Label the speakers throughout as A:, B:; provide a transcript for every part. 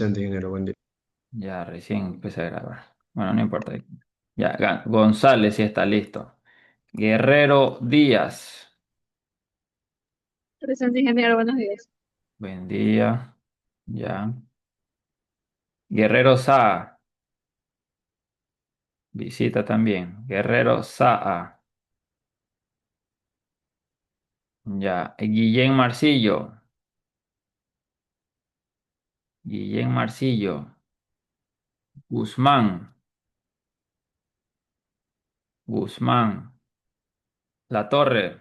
A: Presente, ingeniero, buen día.
B: Ya recién empecé a grabar. Bueno, no importa. Ya, González sí está listo. Guerrero Díaz.
C: Presente, ingeniero, buenos días.
B: Buen día. Ya. Guerrero Saa. Visita también. Guerrero Saa. Ya. Guillén Marcillo. Guillén Marcillo. Guzmán. Guzmán. La Torre.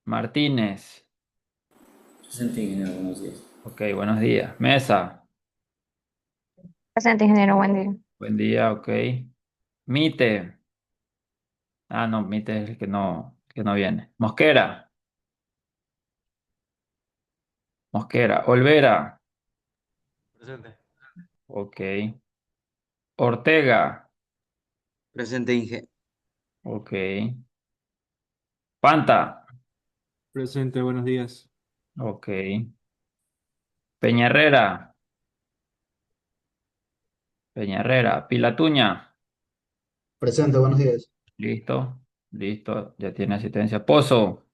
B: Martínez.
D: Presente, ingeniero, buenos días.
B: Ok, buenos días. Mesa.
C: Presente, ingeniero, buen día.
B: Buen día, ok. Mite. Ah, no, Mite es el que no viene. Mosquera. Mosquera. Olvera.
A: Presente.
B: Ok. Ortega.
D: Presente, Inge.
B: Ok. Panta.
A: Presente, buenos días.
B: Ok. Peñarrera. Peñarrera. Pilatuña.
E: Presente, buenos días.
B: Listo. Listo. Ya tiene asistencia. Pozo.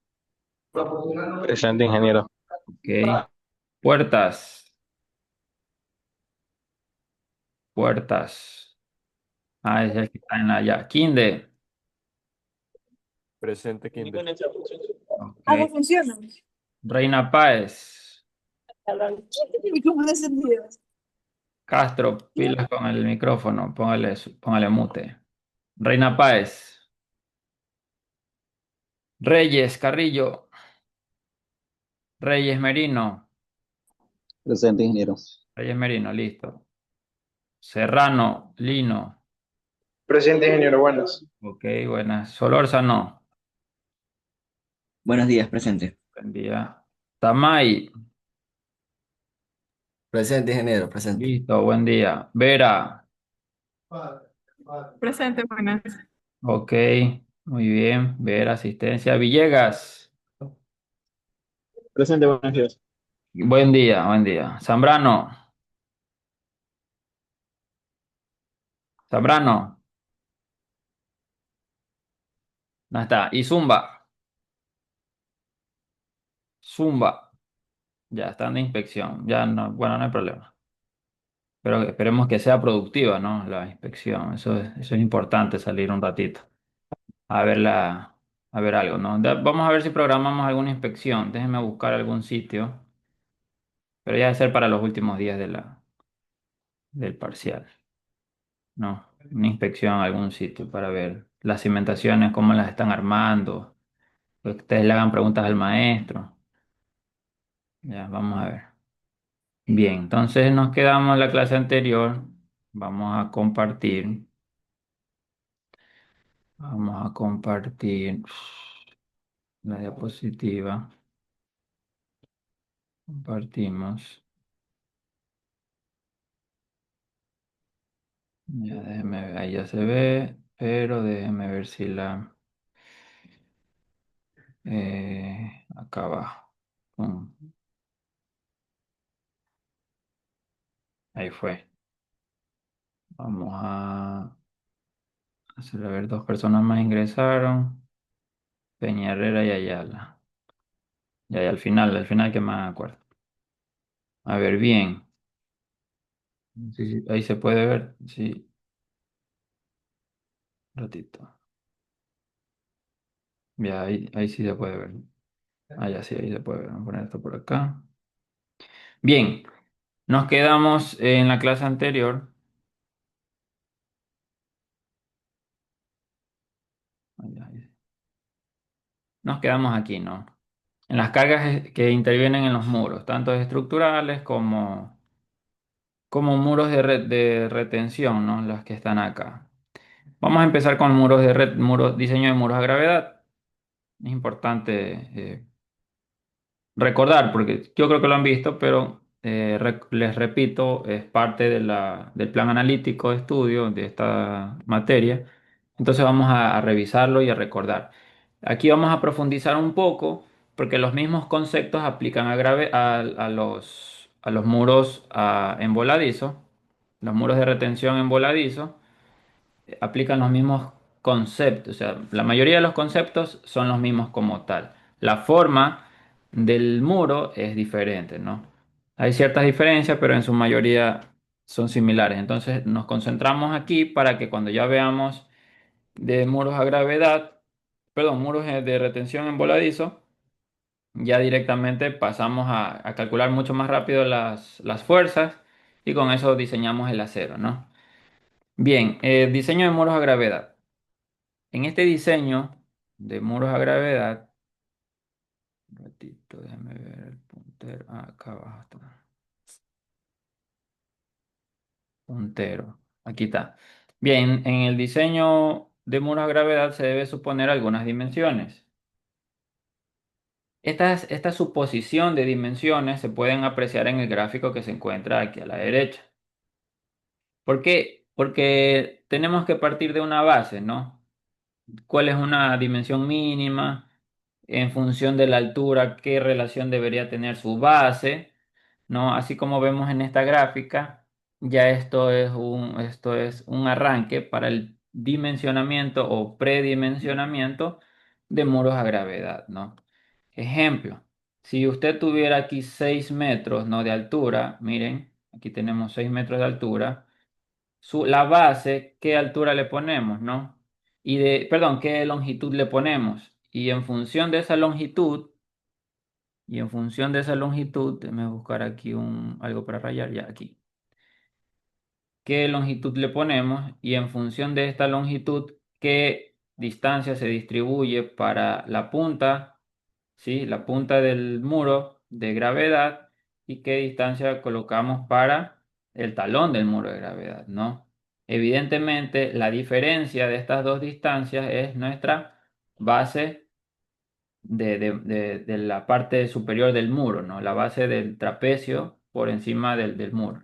A: Presente, ingeniero.
B: Ok. Puertas. Puertas. Ah, es el que está en la ya. Quinde.
A: Presente, Kinder.
C: Ah, no
B: Ok.
C: funciona.
B: Reina Páez.
C: ¿Y cómo descendido?
B: Castro, pilas con el micrófono. Póngale mute. Reina Páez. Reyes Carrillo. Reyes Merino.
D: Presente, ingeniero.
B: Reyes Merino, listo. Serrano, Lino.
F: Presente, ingeniero, buenas.
B: Ok, buenas. Solórzano.
D: Buenos días, presente.
B: Buen día. Tamay.
D: Presente, ingeniero, presente.
B: Listo, buen día. Vera.
C: Presente, buenas.
B: Ok, muy bien. Vera, asistencia. Villegas.
F: Presente, buenos días.
B: Buen día, buen día. Zambrano. Zambrano. No está. Y Zumba. Zumba. Ya están de inspección. Ya no, bueno, no hay problema. Pero esperemos que sea productiva, ¿no? La inspección. Eso es importante, salir un ratito a ver a ver algo, ¿no? Vamos a ver si programamos alguna inspección. Déjenme buscar algún sitio. Pero ya debe ser para los últimos días del parcial, ¿no? Una inspección a algún sitio para ver las cimentaciones, cómo las están armando. Que ustedes le hagan preguntas al maestro. Ya, vamos a ver. Bien, entonces nos quedamos en la clase anterior. Vamos a compartir. Vamos a compartir la diapositiva. Compartimos. Ya déjeme ver, ahí ya se ve, pero déjeme ver si acá abajo. Pum, ahí fue. Vamos a hacer a ver, dos personas más ingresaron. Peña Herrera y Ayala. Ya, y al final que me acuerdo. A ver, bien. Sí, sí, ahí se puede ver. Sí, un ratito. Ya, ahí sí se puede ver. Ah, ya sí, ahí se puede ver. Vamos a poner esto por acá. Bien, nos quedamos en la clase anterior. Ay, ay. Nos quedamos aquí, ¿no? En las cargas que intervienen en los muros, tanto estructurales como muros de retención, ¿no? Las que están acá. Vamos a empezar con muros diseño de muros a gravedad. Es importante recordar, porque yo creo que lo han visto, pero les repito, es parte del plan analítico de estudio de esta materia. Entonces vamos a revisarlo y a recordar. Aquí vamos a profundizar un poco, porque los mismos conceptos aplican a a los muros en voladizo, los muros de retención en voladizo, aplican los mismos conceptos. O sea, la mayoría de los conceptos son los mismos como tal. La forma del muro es diferente, ¿no? Hay ciertas diferencias, pero en su mayoría son similares. Entonces nos concentramos aquí para que cuando ya veamos de muros a gravedad, perdón, muros de retención en voladizo, ya directamente pasamos a calcular mucho más rápido las fuerzas y con eso diseñamos el acero, ¿no? Bien, diseño de muros a gravedad. En este diseño de muros a gravedad, un ratito, déjame ver el puntero. Acá abajo está. Puntero. Aquí está. Bien, en el diseño de muros a gravedad se debe suponer algunas dimensiones. Esta suposición de dimensiones se pueden apreciar en el gráfico que se encuentra aquí a la derecha. ¿Por qué? Porque tenemos que partir de una base, ¿no? ¿Cuál es una dimensión mínima? En función de la altura, qué relación debería tener su base, ¿no? Así como vemos en esta gráfica, ya esto es un arranque para el dimensionamiento o predimensionamiento de muros a gravedad, ¿no? Ejemplo, si usted tuviera aquí 6 metros, ¿no? De altura, miren, aquí tenemos 6 metros de altura, la base, ¿qué altura le ponemos, no? Perdón, ¿qué longitud le ponemos? Y en función de esa longitud, déjeme buscar aquí algo para rayar ya aquí. ¿Qué longitud le ponemos? Y en función de esta longitud, ¿qué distancia se distribuye para la punta? ¿Sí? La punta del muro de gravedad y qué distancia colocamos para el talón del muro de gravedad, ¿no? Evidentemente, la diferencia de estas dos distancias es nuestra base de la parte superior del muro, ¿no? La base del trapecio por encima del muro.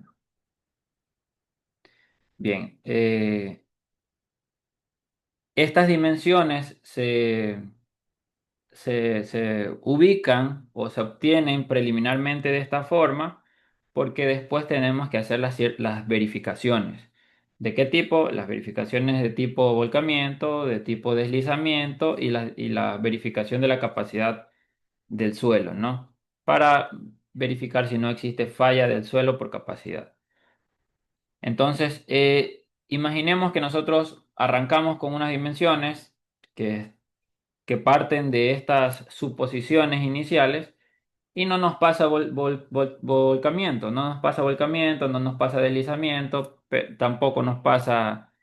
B: Bien, estas dimensiones se ubican o se obtienen preliminarmente de esta forma porque después tenemos que hacer las verificaciones. ¿De qué tipo? Las verificaciones de tipo volcamiento, de tipo deslizamiento y la verificación de la capacidad del suelo, ¿no? Para verificar si no existe falla del suelo por capacidad. Entonces, imaginemos que nosotros arrancamos con unas dimensiones que que parten de estas suposiciones iniciales y no nos pasa volcamiento, no nos pasa deslizamiento, tampoco nos pasa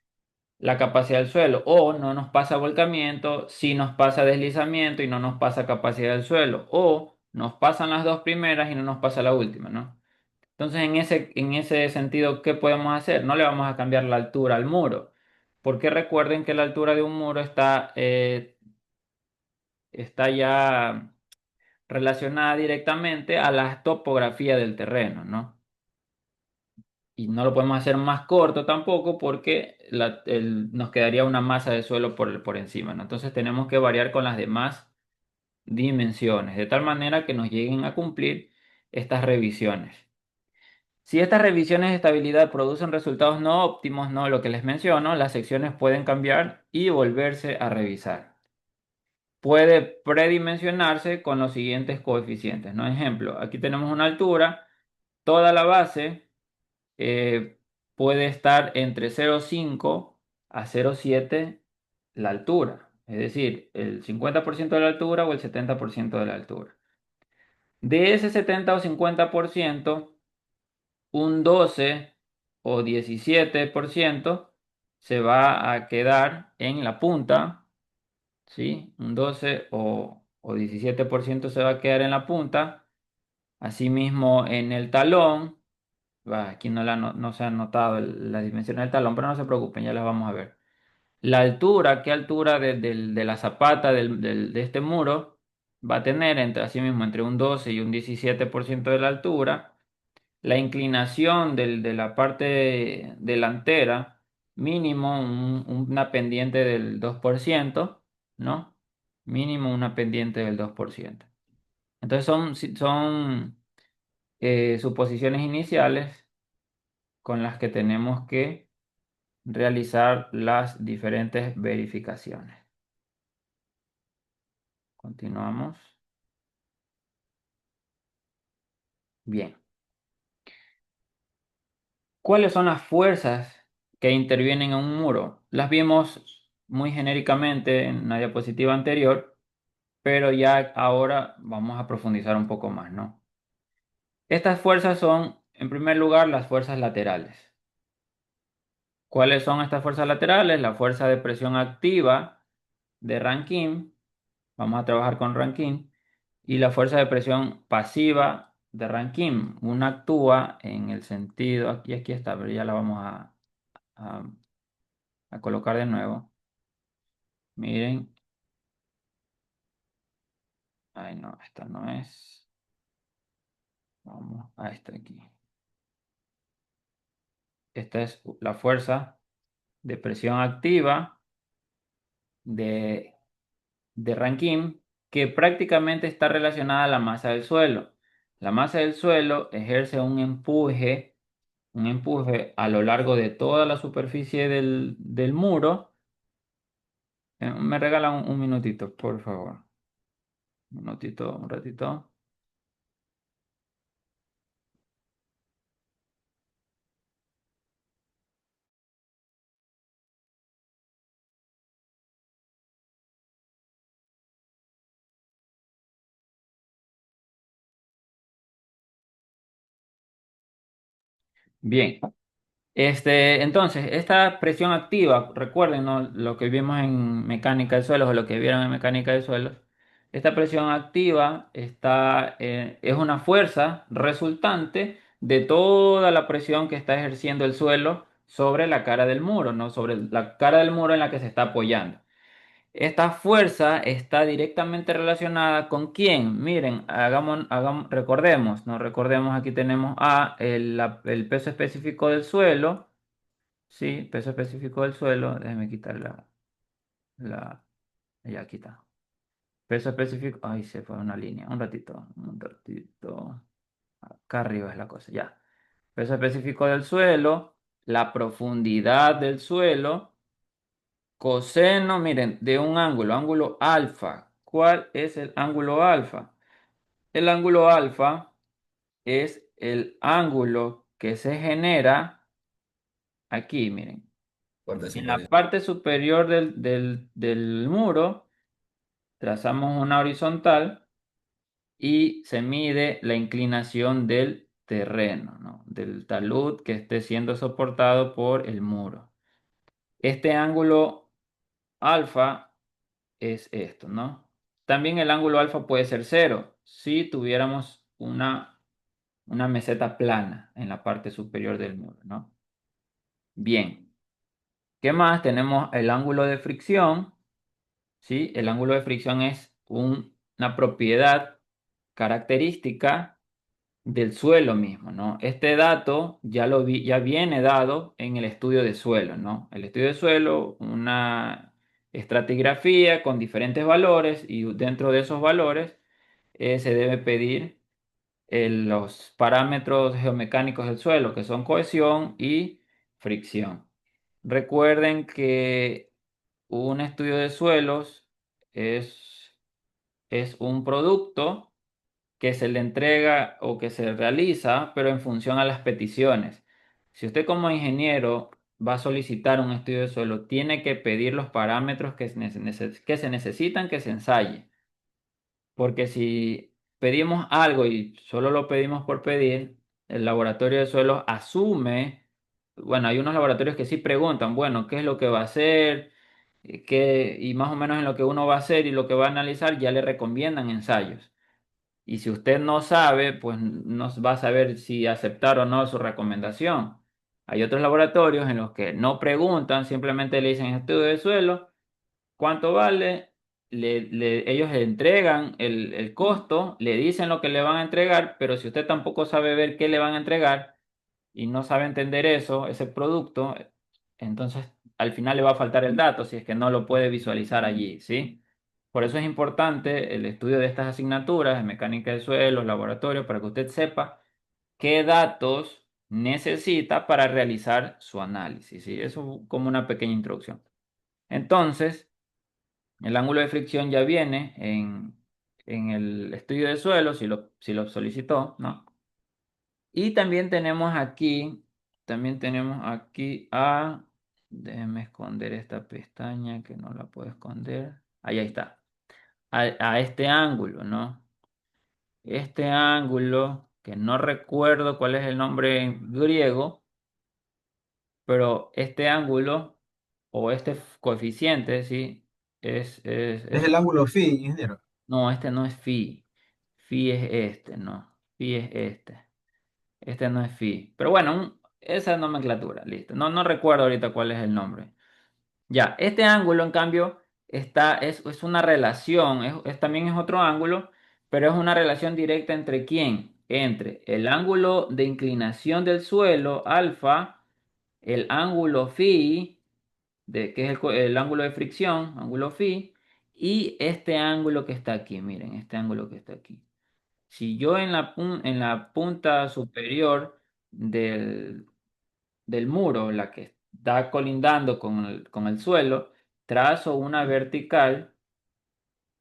B: la capacidad del suelo, o no nos pasa volcamiento, sí nos pasa deslizamiento y no nos pasa capacidad del suelo, o nos pasan las dos primeras y no nos pasa la última, ¿no? Entonces, en ese sentido, ¿qué podemos hacer? No le vamos a cambiar la altura al muro, porque recuerden que la altura de un muro está ya relacionada directamente a la topografía del terreno, ¿no? Y no lo podemos hacer más corto tampoco porque nos quedaría una masa de suelo por encima, ¿no? Entonces tenemos que variar con las demás dimensiones, de tal manera que nos lleguen a cumplir estas revisiones. Si estas revisiones de estabilidad producen resultados no óptimos, ¿no? Lo que les menciono, las secciones pueden cambiar y volverse a revisar. Puede predimensionarse con los siguientes coeficientes, ¿no? Ejemplo, aquí tenemos una altura, toda la base eh, puede estar entre 0,5 a 0,7 la altura, es decir, el 50% de la altura o el 70% de la altura. De ese 70 o 50%, un 12 o 17% se va a quedar en la punta. ¿Sí? Un 12 o 17% se va a quedar en la punta. Asimismo, en el talón, aquí no se han notado las dimensiones del talón, pero no se preocupen, ya las vamos a ver. La altura, qué altura de la zapata de este muro va a tener asimismo entre un 12 y un 17% de la altura. La inclinación de la parte delantera, mínimo una pendiente del 2%, ¿no? Mínimo una pendiente del 2%. Entonces son suposiciones iniciales con las que tenemos que realizar las diferentes verificaciones. Continuamos. Bien. ¿Cuáles son las fuerzas que intervienen en un muro? Las vimos muy genéricamente en la diapositiva anterior, pero ya ahora vamos a profundizar un poco más, ¿no? Estas fuerzas son, en primer lugar, las fuerzas laterales. ¿Cuáles son estas fuerzas laterales? La fuerza de presión activa de Rankine, vamos a trabajar con Rankine, y la fuerza de presión pasiva de Rankine. Una actúa en el sentido, aquí está, pero ya la vamos a- a colocar de nuevo. Miren, ay no, esta no es. Vamos a esta aquí. Esta es la fuerza de presión activa de, de Rankine, que prácticamente está relacionada a la masa del suelo. La masa del suelo ejerce un empuje a lo largo de toda la superficie del muro. Me regalan un minutito, por favor. Un minutito, un ratito. Bien. Entonces, esta presión activa, recuerden, ¿no? Lo que vimos en mecánica de suelos o lo que vieron en mecánica de suelos, esta presión activa es una fuerza resultante de toda la presión que está ejerciendo el suelo sobre la cara del muro, ¿no? Sobre la cara del muro en la que se está apoyando. Esta fuerza está directamente relacionada con quién. Miren, recordemos, ¿no? Recordemos, aquí tenemos el peso específico del suelo. Sí, peso específico del suelo. Déjeme quitar la, ya quita. Peso específico. Ay, se fue una línea. Un ratito, un ratito. Acá arriba es la cosa, ya. Peso específico del suelo, la profundidad del suelo, coseno, miren, de un ángulo alfa. ¿Cuál es el ángulo alfa? El ángulo alfa es el ángulo que se genera aquí, miren.
D: Fuerte,
B: En
D: súper
B: la
D: bien.
B: parte superior del muro trazamos una horizontal y se mide la inclinación del terreno, ¿no? Del talud que esté siendo soportado por el muro. Este ángulo alfa es esto, ¿no? También el ángulo alfa puede ser cero si tuviéramos una meseta plana en la parte superior del muro, ¿no? Bien, ¿qué más? Tenemos el ángulo de fricción. ¿Sí? El ángulo de fricción es una propiedad característica del suelo mismo, ¿no? Este dato ya viene dado en el estudio de suelo, ¿no? El estudio de suelo, una estratigrafía con diferentes valores y dentro de esos valores se debe pedir los parámetros geomecánicos del suelo, que son cohesión y fricción. Recuerden que un estudio de suelos es, es un producto que se le entrega o que se realiza, pero en función a las peticiones. Si usted como ingeniero va a solicitar un estudio de suelo, tiene que pedir los parámetros que se necesitan que se ensaye. Porque si pedimos algo y solo lo pedimos por pedir, el laboratorio de suelos asume, bueno, hay unos laboratorios que sí preguntan, bueno, ¿qué es lo que va a hacer? Y más o menos en lo que uno va a hacer y lo que va a analizar ya le recomiendan ensayos. Y si usted no sabe, pues no va a saber si aceptar o no su recomendación. Hay otros laboratorios en los que no preguntan, simplemente le dicen estudio de suelo, ¿cuánto vale? Ellos le entregan el costo, le dicen lo que le van a entregar, pero si usted tampoco sabe ver qué le van a entregar y no sabe entender eso, ese producto, entonces al final le va a faltar el dato si es que no lo puede visualizar allí, ¿sí? Por eso es importante el estudio de estas asignaturas de mecánica de suelos, laboratorio, para que usted sepa qué datos necesita para realizar su análisis, ¿sí? Eso como una pequeña introducción. Entonces, el ángulo de fricción ya viene en el estudio de suelo, si lo solicitó, ¿no? Y también tenemos aquí déjeme esconder esta pestaña que no la puedo esconder. Ahí está. A este ángulo, ¿no? Este ángulo, que no recuerdo cuál es el nombre en griego, pero este ángulo o este coeficiente, ¿sí?
A: Es el ángulo phi, ingeniero.
B: No, este no es phi. Phi es este, no. Phi es este. Este no es phi. Pero bueno, esa nomenclatura, listo. No recuerdo ahorita cuál es el nombre. Ya, este ángulo, en cambio, es una relación, también es otro ángulo, pero es una relación directa entre quién? Entre el ángulo de inclinación del suelo, alfa, el ángulo phi, que es el ángulo de fricción, ángulo phi, y este ángulo que está aquí, miren, este ángulo que está aquí. Si yo en la punta superior del, del muro, la que está colindando con el suelo, trazo una vertical,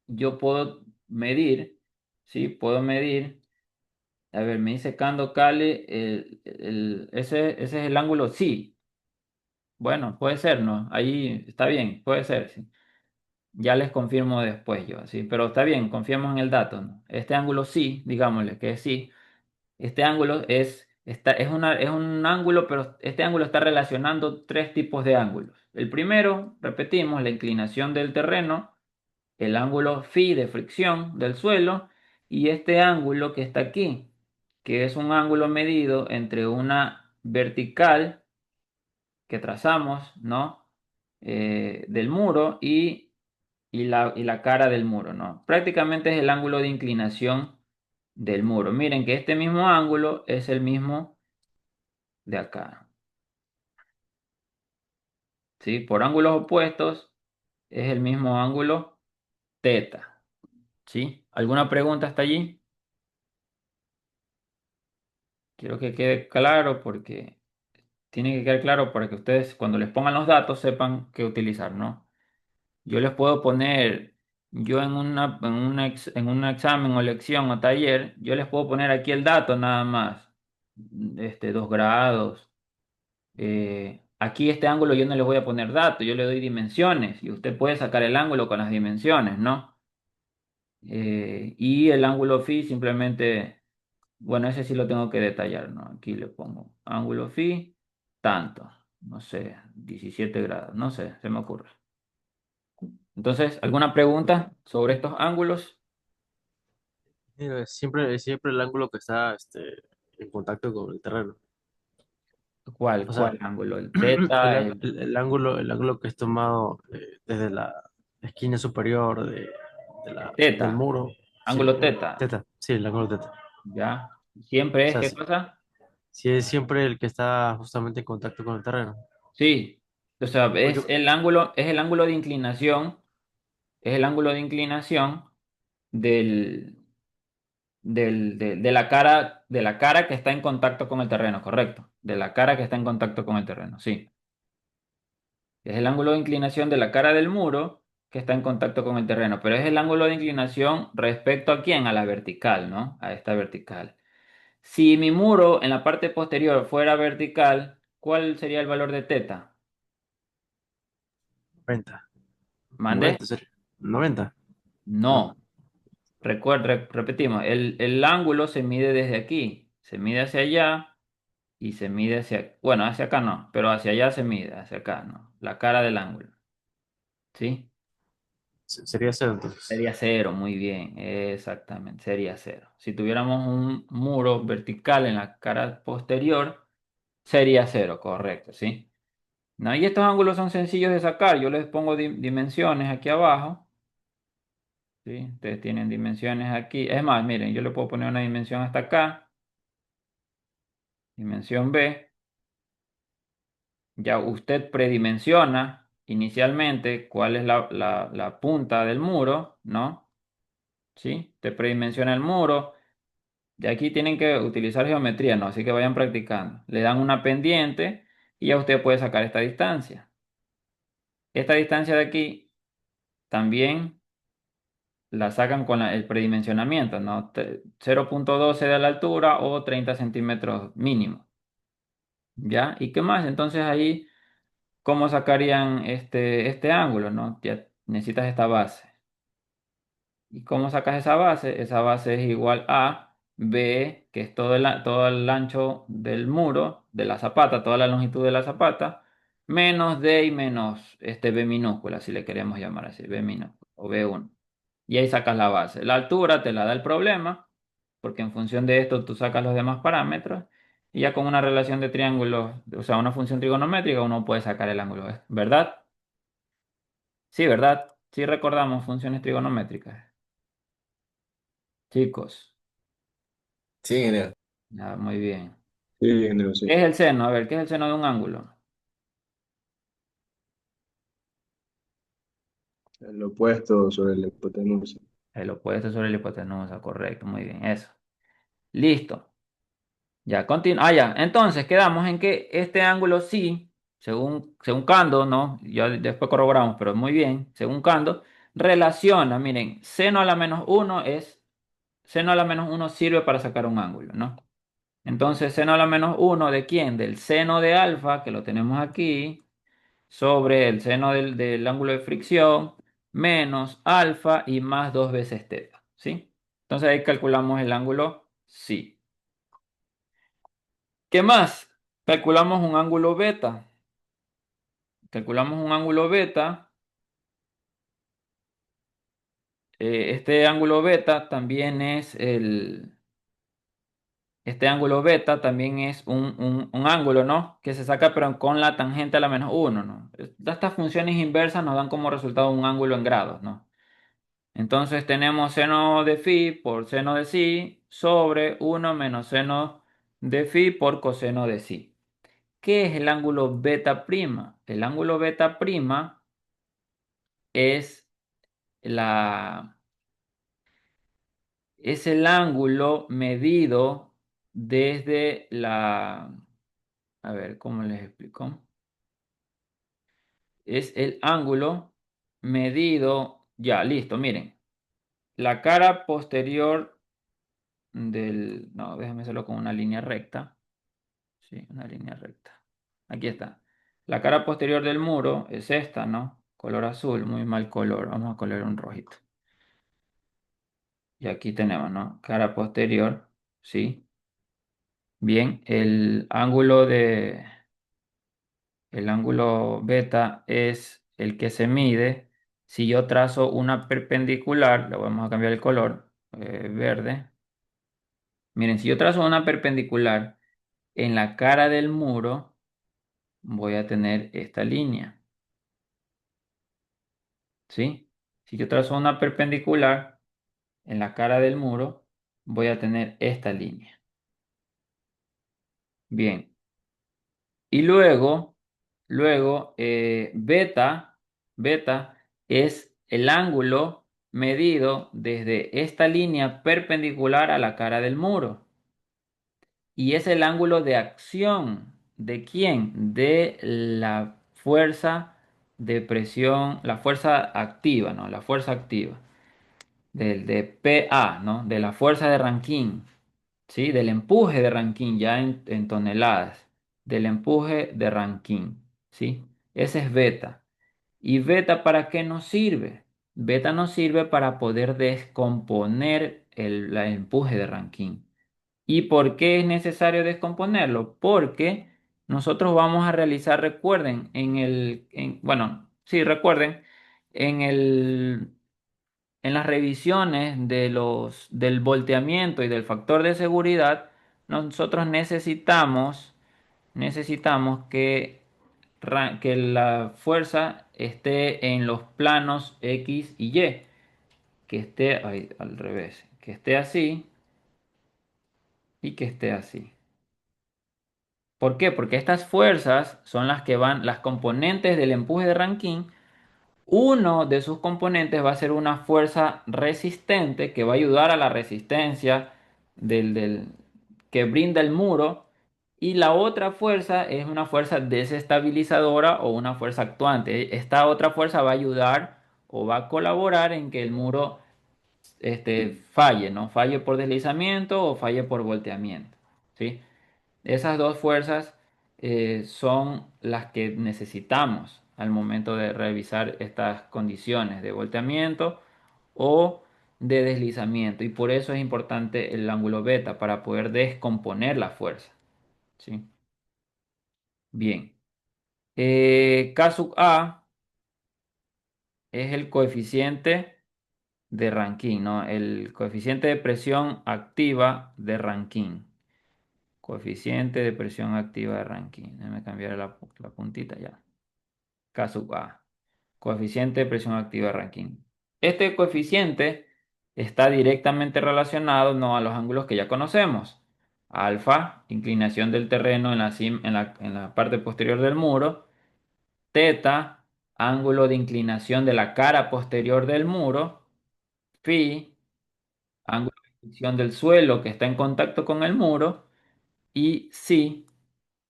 B: yo puedo medir, ¿sí? Puedo medir, a ver, me dice Cando Cale, ese es el ángulo, sí. Bueno, puede ser, ¿no? Ahí está bien, puede ser, sí. Ya les confirmo después yo, ¿sí? Pero está bien, confiemos en el dato, ¿no? Este ángulo sí, digámosle que es sí. Este ángulo es un ángulo, pero este ángulo está relacionando tres tipos de ángulos. El primero, repetimos, la inclinación del terreno, el ángulo phi de fricción del suelo y este ángulo que está aquí, que es un ángulo medido entre una vertical que trazamos, ¿no? Del muro y la cara del muro, ¿no? Prácticamente es el ángulo de inclinación del muro. Miren que este mismo ángulo es el mismo de acá, ¿sí? Por ángulos opuestos es el mismo ángulo teta, ¿sí? ¿Alguna pregunta hasta allí? Quiero que quede claro porque tiene que quedar claro para que ustedes cuando les pongan los datos sepan qué utilizar, ¿no? Yo les puedo poner, yo en un examen o lección o taller, yo les puedo poner aquí el dato nada más, 2 grados. Aquí este ángulo yo no le voy a poner datos, yo le doy dimensiones y usted puede sacar el ángulo con las dimensiones, ¿no? Y el ángulo phi simplemente, bueno, ese sí lo tengo que detallar, ¿no? Aquí le pongo ángulo phi, tanto, no sé, 17 grados, no sé, se me ocurre. Entonces, ¿alguna pregunta sobre estos ángulos?
A: Es siempre el ángulo que está en contacto con el terreno.
B: ¿Cuál,
A: O
B: cuál
A: sea,
B: ángulo? ¿El
A: el,
B: teta,
A: ang- el ángulo que es tomado desde la esquina superior del
B: teta,
A: muro. Sí,
B: ángulo teta?
A: teta. Sí, el ángulo teta.
B: ¿Ya?
A: O
B: ¿Siempre es
A: sea,
B: qué
A: si,
B: cosa?
A: si es siempre el que está justamente en contacto con el terreno.
B: Sí, o sea,
A: Porque,
B: es el ángulo de inclinación, es el ángulo de inclinación del, de la cara que está en contacto con el terreno, correcto. De la cara que está en contacto con el terreno, sí. Es el ángulo de inclinación de la cara del muro que está en contacto con el terreno, pero es el ángulo de inclinación respecto a quién, a la vertical, ¿no? A esta vertical. Si mi muro en la parte posterior fuera vertical, ¿cuál sería el valor de teta?
A: 90.
B: ¿Mande?
A: 90 sería. 90. No.
B: No. Repetimos, el ángulo se mide desde aquí, se mide hacia allá y se mide bueno, hacia acá no, pero hacia allá se mide, hacia acá no, la cara del ángulo, ¿sí?
A: Sería cero entonces.
B: Sería cero, muy bien, exactamente, sería cero. Si tuviéramos un muro vertical en la cara posterior, sería cero, correcto, ¿sí? ¿No? Y estos ángulos son sencillos de sacar, yo les pongo dimensiones aquí abajo, ¿sí? Ustedes tienen dimensiones aquí, es más, miren, yo le puedo poner una dimensión hasta acá. Dimensión B, ya usted predimensiona inicialmente cuál es la punta del muro, ¿no? ¿Sí? Usted predimensiona el muro, De aquí tienen que utilizar geometría, ¿no? Así que vayan practicando. Le dan una pendiente y ya usted puede sacar esta distancia. Esta distancia de aquí también la sacan con el predimensionamiento, ¿no? 0,12 de la altura o 30 centímetros mínimo. ¿Ya? ¿Y qué más? Entonces ahí, ¿cómo sacarían este ángulo, no? Ya necesitas esta base. ¿Y cómo sacas esa base? Esa base es igual a B, que es todo el ancho del muro, de la zapata, toda la longitud de la zapata, menos D y menos B minúscula, si le queremos llamar así, B minúscula o B1. Y ahí sacas la base. La altura te la da el problema, porque en función de esto tú sacas los demás parámetros, y ya con una relación de triángulos, o sea, una función trigonométrica, uno puede sacar el ángulo, ¿verdad? Sí, ¿verdad? Sí recordamos funciones trigonométricas. Chicos.
D: Sí, ingeniero.
B: Ya, muy bien.
F: Sí, ingeniero,
B: ¿Qué
F: sí.
B: es el seno? A ver, ¿qué es el seno de un ángulo?
F: El opuesto sobre la hipotenusa.
B: El opuesto sobre la hipotenusa, correcto, muy bien, eso. Listo. Ya, continúa. Ah, ya. Entonces, quedamos en que este ángulo sí, según Kando, ¿no? Ya después corroboramos, pero muy bien, según Kando, relaciona, miren, seno a la menos uno sirve para sacar un ángulo, ¿no? Entonces, seno a la menos uno, ¿de quién? Del seno de alfa, que lo tenemos aquí, sobre el seno del ángulo de fricción menos alfa y más dos veces teta, ¿sí? Entonces ahí calculamos el ángulo sí. ¿Qué más? Calculamos un ángulo beta. Calculamos un ángulo beta. Este ángulo beta también es Este ángulo beta también es un ángulo, ¿no? Que se saca pero con la tangente a la menos uno, ¿no? Estas funciones inversas nos dan como resultado un ángulo en grados, ¿no? Entonces tenemos seno de phi por seno de psi sobre 1 menos seno de phi por coseno de psi. ¿Qué es el ángulo beta prima? El ángulo beta prima es la, es el ángulo medido desde a ver, ¿cómo les explico? Es el ángulo medido, ya, listo, miren, la cara posterior no, déjame hacerlo con una línea recta. Sí, una línea recta. Aquí está. La cara posterior del muro es esta, ¿no? Color azul, muy mal color. Vamos a colorear un rojito. Y aquí tenemos, ¿no? Cara posterior, ¿sí? Bien, el ángulo beta es el que se mide. Si yo trazo una perpendicular, le vamos a cambiar el color, verde. Miren, si yo trazo una perpendicular en la cara del muro, voy a tener esta línea, ¿sí? Si yo trazo una perpendicular en la cara del muro, voy a tener esta línea. Bien. Y luego beta es el ángulo medido desde esta línea perpendicular a la cara del muro. Y es el ángulo de acción. ¿De quién? De la fuerza de presión, la fuerza activa, ¿no? La fuerza activa. De PA, ¿no? De la fuerza de Rankine, ¿sí? Del empuje de Rankine, ya en toneladas. Del empuje de Rankine, ¿sí? Ese es beta. ¿Y beta para qué nos sirve? Beta nos sirve para poder descomponer el empuje de Rankine. ¿Y por qué es necesario descomponerlo? Porque nosotros vamos a realizar, recuerden, bueno, sí, recuerden, en en las revisiones del volteamiento y del factor de seguridad, nosotros necesitamos que la fuerza esté en los planos X y Y, que esté ahí, al revés, que esté así y que esté así. ¿Por qué? Porque estas fuerzas son las que van, las componentes del empuje de Rankine. Uno de sus componentes va a ser una fuerza resistente que va a ayudar a la resistencia que brinda el muro, y la otra fuerza es una fuerza desestabilizadora o una fuerza actuante. Esta otra fuerza va a ayudar o va a colaborar en que el muro falle, ¿no? Falle por deslizamiento o falle por volteamiento, ¿sí? Esas dos fuerzas son las que necesitamos al momento de revisar estas condiciones de volteamiento o de deslizamiento. Y por eso es importante el ángulo beta para poder descomponer la fuerza, ¿sí? Bien. K sub A es el coeficiente de Rankine, ¿no? El coeficiente de presión activa de Rankine. Coeficiente de presión activa de Rankine. Déjame cambiar la puntita ya. K sub A. Coeficiente de presión activa de Rankine. Este coeficiente está directamente relacionado, no, a los ángulos que ya conocemos. Alfa, inclinación del terreno en la parte posterior del muro. Teta, ángulo de inclinación de la cara posterior del muro. Phi, ángulo de inclinación del suelo que está en contacto con el muro. Y psi,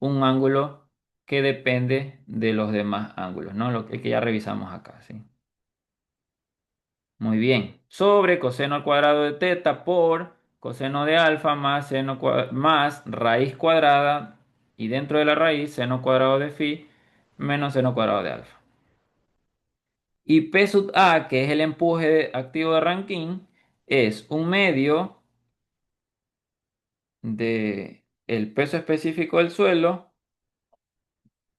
B: un ángulo que depende de los demás ángulos, ¿no? Lo que ya revisamos acá, ¿sí? Muy bien. Sobre coseno al cuadrado de teta por coseno de alfa más más raíz cuadrada, y dentro de la raíz seno cuadrado de phi menos seno cuadrado de alfa. Y P sub A, que es el empuje activo de Rankine, es un medio de el peso específico del suelo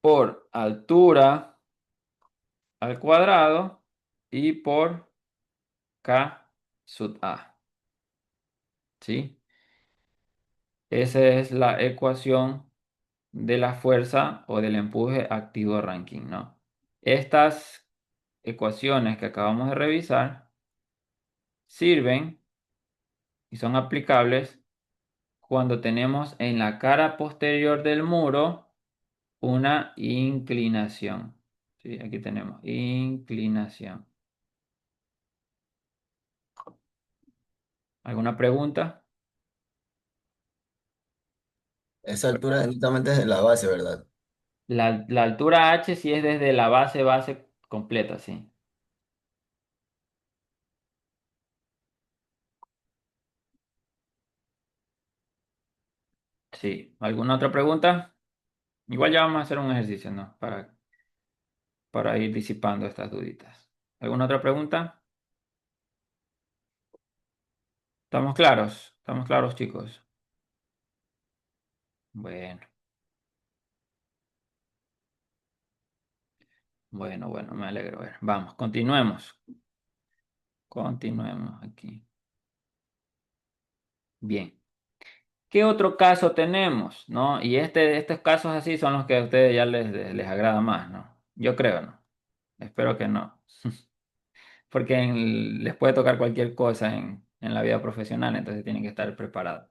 B: por altura al cuadrado y por K sub A, ¿sí? Esa es la ecuación de la fuerza o del empuje activo de Rankine, ¿no? Estas ecuaciones que acabamos de revisar sirven y son aplicables cuando tenemos en la cara posterior del muro una inclinación. ¿Sí? Aquí tenemos inclinación. ¿Alguna pregunta?
D: Esa altura es justamente desde la base, ¿verdad?
B: La altura H sí es desde la base completa, sí. Sí. ¿Alguna otra pregunta? Igual ya vamos a hacer un ejercicio, ¿no? Para ir disipando estas duditas. ¿Alguna otra pregunta? ¿Estamos claros? ¿Estamos claros, chicos? Bueno, bueno, me alegro. A ver, vamos, continuemos. Continuemos aquí. Bien. ¿Qué otro caso tenemos, no? Y estos casos así son los que a ustedes ya les agrada más, ¿no? Yo creo, ¿no? Espero que no. Porque les puede tocar cualquier cosa en la vida profesional, entonces tienen que estar preparados.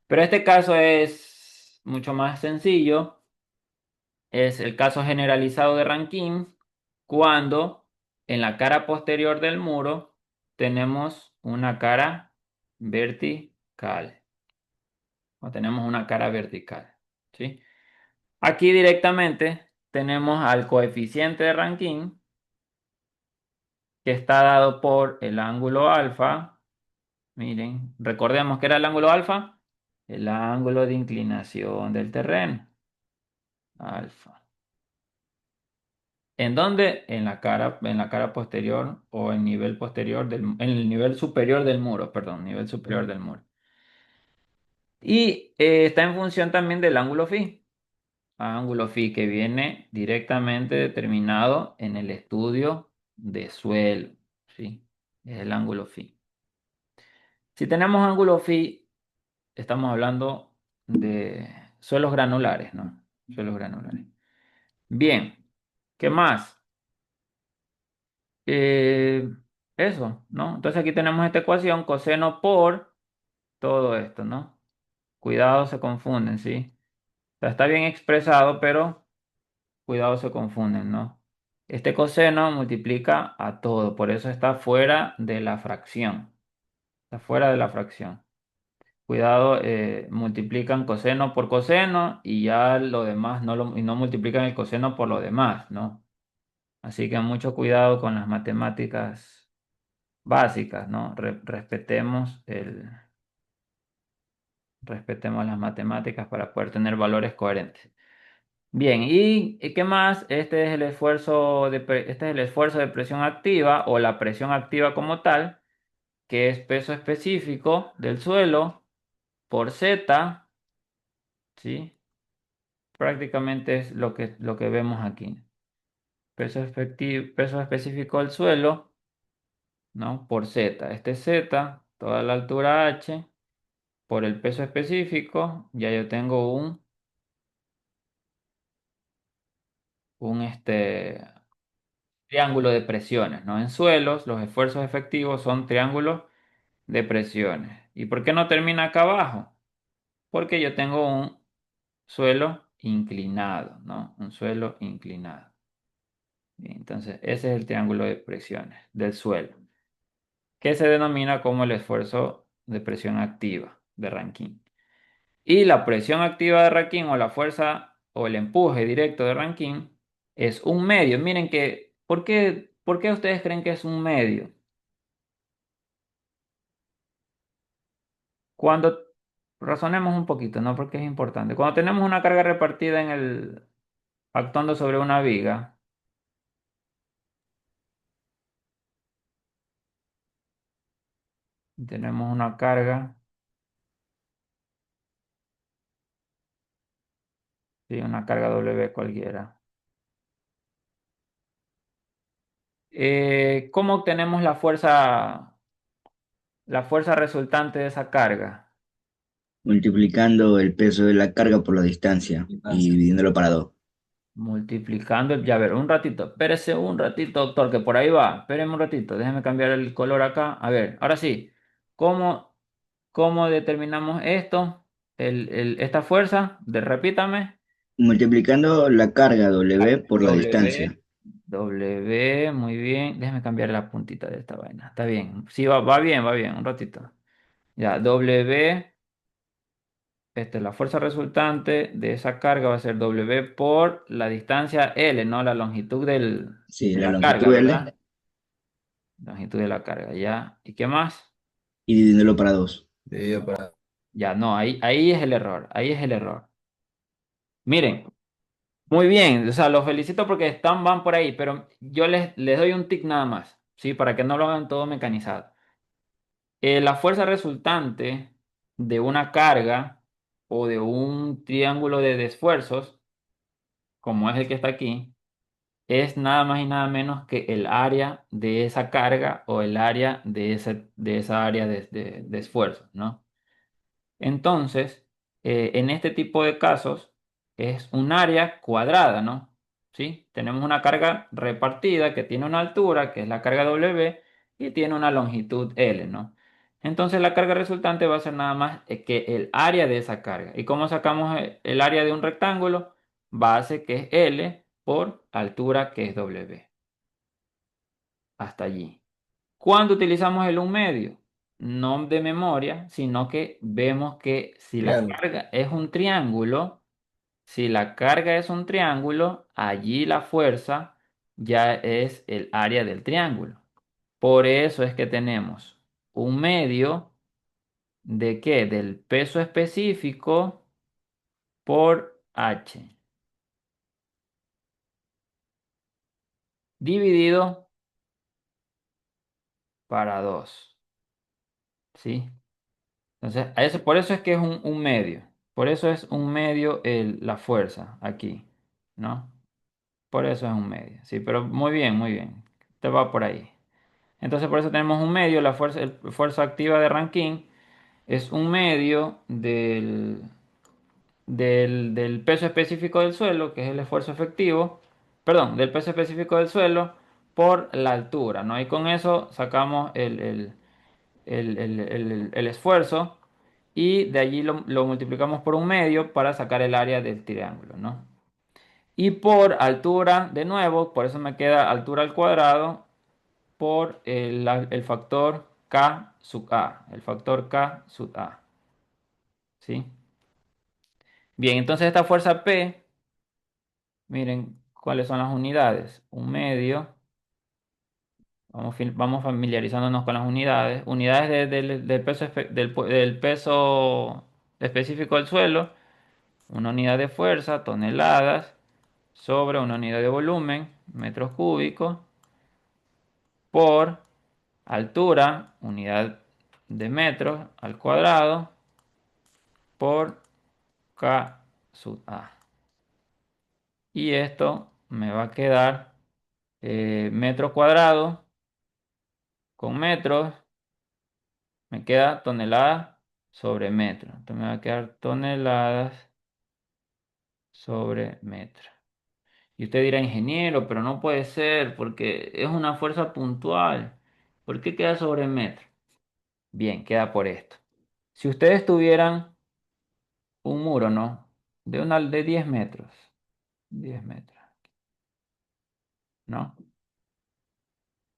B: Pero este caso es mucho más sencillo. Es el caso generalizado de Rankine cuando en la cara posterior del muro tenemos una cara vertical. O tenemos una cara vertical, ¿sí? Aquí directamente tenemos al coeficiente de Rankine, que está dado por el ángulo alfa. Miren, recordemos que era el ángulo alfa, el ángulo de inclinación del terreno, alfa. ¿En dónde? En la cara posterior o en nivel posterior en el nivel superior del muro, perdón, nivel superior del muro. Y está en función también del ángulo phi. Ángulo phi que viene directamente determinado en el estudio de suelo, ¿sí? Es el ángulo phi. Si tenemos ángulo phi, estamos hablando de suelos granulares, ¿no? Suelos granulares. Bien, ¿qué más? Eh, Eso, ¿no? Entonces aquí tenemos esta ecuación, coseno por todo esto, ¿no? Cuidado, se confunden, ¿sí? O sea, está bien expresado, pero cuidado, se confunden, ¿no? Este coseno multiplica a todo, por eso está fuera de la fracción. Está fuera de la fracción. cuidado, multiplican coseno por coseno y ya lo demás y no multiplican el coseno por lo demás, ¿no? Así que mucho cuidado con las matemáticas básicas, ¿no? Respetemos las matemáticas para poder tener valores coherentes. Bien, ¿y qué más? Este es el esfuerzo de presión activa o la presión activa como tal, que es peso específico del suelo por Z, ¿sí? Prácticamente es lo que vemos aquí. Peso específico del suelo, ¿no? Por Z. Este es Z, toda la altura H, por el peso específico, ya yo tengo un triángulo de presiones, ¿no? En suelos, los esfuerzos efectivos son triángulos de presiones. ¿Y por qué no termina acá abajo? Porque yo tengo un suelo inclinado, ¿no? Un suelo inclinado. Bien, entonces, ese es el triángulo de presiones del suelo, que se denomina como el esfuerzo de presión activa de Rankine. Y la presión activa de Rankine o la fuerza o el empuje directo de Rankine es un medio. Miren que, por qué ustedes creen que es un medio? Cuando razonemos un poquito, ¿no? Porque es importante. Cuando tenemos una carga repartida actuando sobre una viga, tenemos una carga, sí, una carga W cualquiera. ¿Cómo obtenemos la fuerza resultante de esa carga?
G: Multiplicando el peso de la carga por la distancia y dividiéndolo para dos.
B: Multiplicando, ya ver, un ratito, espérese un ratito, doctor, que por ahí va, espéreme un ratito, déjeme cambiar el color acá. A ver, ahora sí, ¿cómo, cómo determinamos esto? Esta fuerza, repítame.
G: Multiplicando la carga W por la distancia.
B: W, W, muy bien, déjeme cambiar la puntita de esta vaina, está bien, sí, va bien, un ratito. Ya, W, la fuerza resultante de esa carga va a ser W por la distancia L, ¿no? La longitud
G: Sí,
B: de
G: la
B: la carga,
G: longitud
B: ¿verdad?
G: L
B: Longitud de la carga, ¿ya? ¿Y qué más?
G: y dividiéndolo para dos.
D: Dividido para...
B: Ya, no, ahí es el error, ahí es el error. Miren, muy bien, o sea, los felicito porque van por ahí, pero yo les doy un tic nada más, ¿sí? Para que no lo hagan todo mecanizado. La fuerza resultante de una carga o de un triángulo de esfuerzos, como es el que está aquí, es nada más y nada menos que el área de esa carga o el área de esa área de esfuerzo, ¿no? Entonces, en este tipo de casos es un área cuadrada, ¿no? ¿Sí? Tenemos una carga repartida que tiene una altura, que es la carga W, y tiene una longitud L, ¿no? Entonces la carga resultante va a ser nada más que el área de esa carga. ¿Y cómo sacamos el área de un rectángulo? Base que es L por altura que es W. Hasta allí. ¿Cuándo utilizamos el un medio? No de memoria, sino que vemos que si la
D: Triángulo.
B: carga es un triángulo, si la carga es un triángulo, allí la fuerza ya es el área del triángulo. Por eso es que tenemos un medio de qué? Del peso específico por H, dividido para 2. ¿Sí? Entonces, por eso es que es un medio. Por eso es un medio la fuerza aquí, ¿no? Por eso es un medio. Sí, pero muy bien, muy bien. Te va por ahí. Entonces, por eso tenemos un medio. Fuerza activa de Rankine es un medio del peso específico del suelo, que es el esfuerzo efectivo. Perdón, del peso específico del suelo por la altura, ¿no? Y con eso sacamos el esfuerzo y de allí lo multiplicamos por un medio para sacar el área del triángulo, ¿no? Y por altura, de nuevo, por eso me queda altura al cuadrado por el factor K sub A, el factor K sub A. ¿sí? Bien, entonces esta fuerza P, miren cuáles son las unidades. Un medio, vamos familiarizándonos con las unidades. Unidades del peso, del peso específico del suelo, una unidad de fuerza, toneladas, sobre una unidad de volumen, metros cúbicos, por altura, unidad de metros al cuadrado, por K sub A. Y esto me va a quedar metro cuadrado con metros, me queda toneladas sobre metro. Entonces me va a quedar toneladas sobre metro. Y usted dirá, ingeniero, pero no puede ser porque es una fuerza puntual. ¿Por qué queda sobre metro? Bien, queda por esto. Si ustedes tuvieran un muro, ¿no? De 10 metros. 10 metros, ¿no?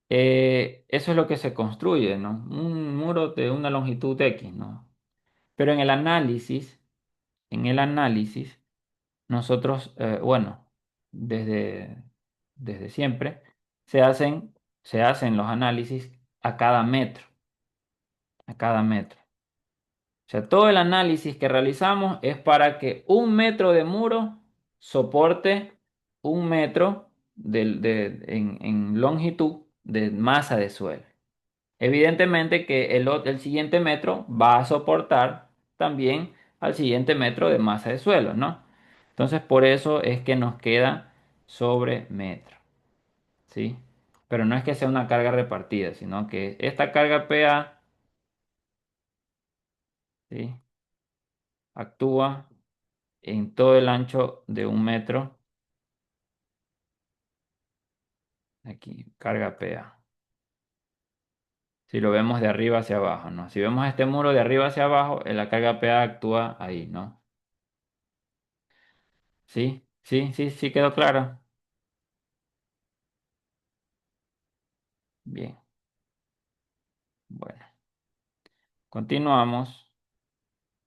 B: Eso es lo que se construye, ¿no? Un muro de una longitud X, ¿no? Pero en el análisis, nosotros, bueno, desde, desde siempre, se hacen, se hacen los análisis a cada metro. O sea, todo el análisis que realizamos es para que un metro de muro soporte un metro en longitud de masa de suelo. Evidentemente que el siguiente metro va a soportar también al siguiente metro de masa de suelo, ¿no? Entonces, por eso es que nos queda sobre metro, ¿sí? Pero no es que sea una carga repartida, sino que esta carga PA, ¿sí? Actúa en todo el ancho de un metro. Aquí, carga PA. Si lo vemos de arriba hacia abajo, ¿no? Si vemos este muro de arriba hacia abajo, la carga PA actúa ahí, ¿no? ¿Sí? ¿Sí? ¿Sí? ¿Sí quedó claro? Bien, bueno, continuamos.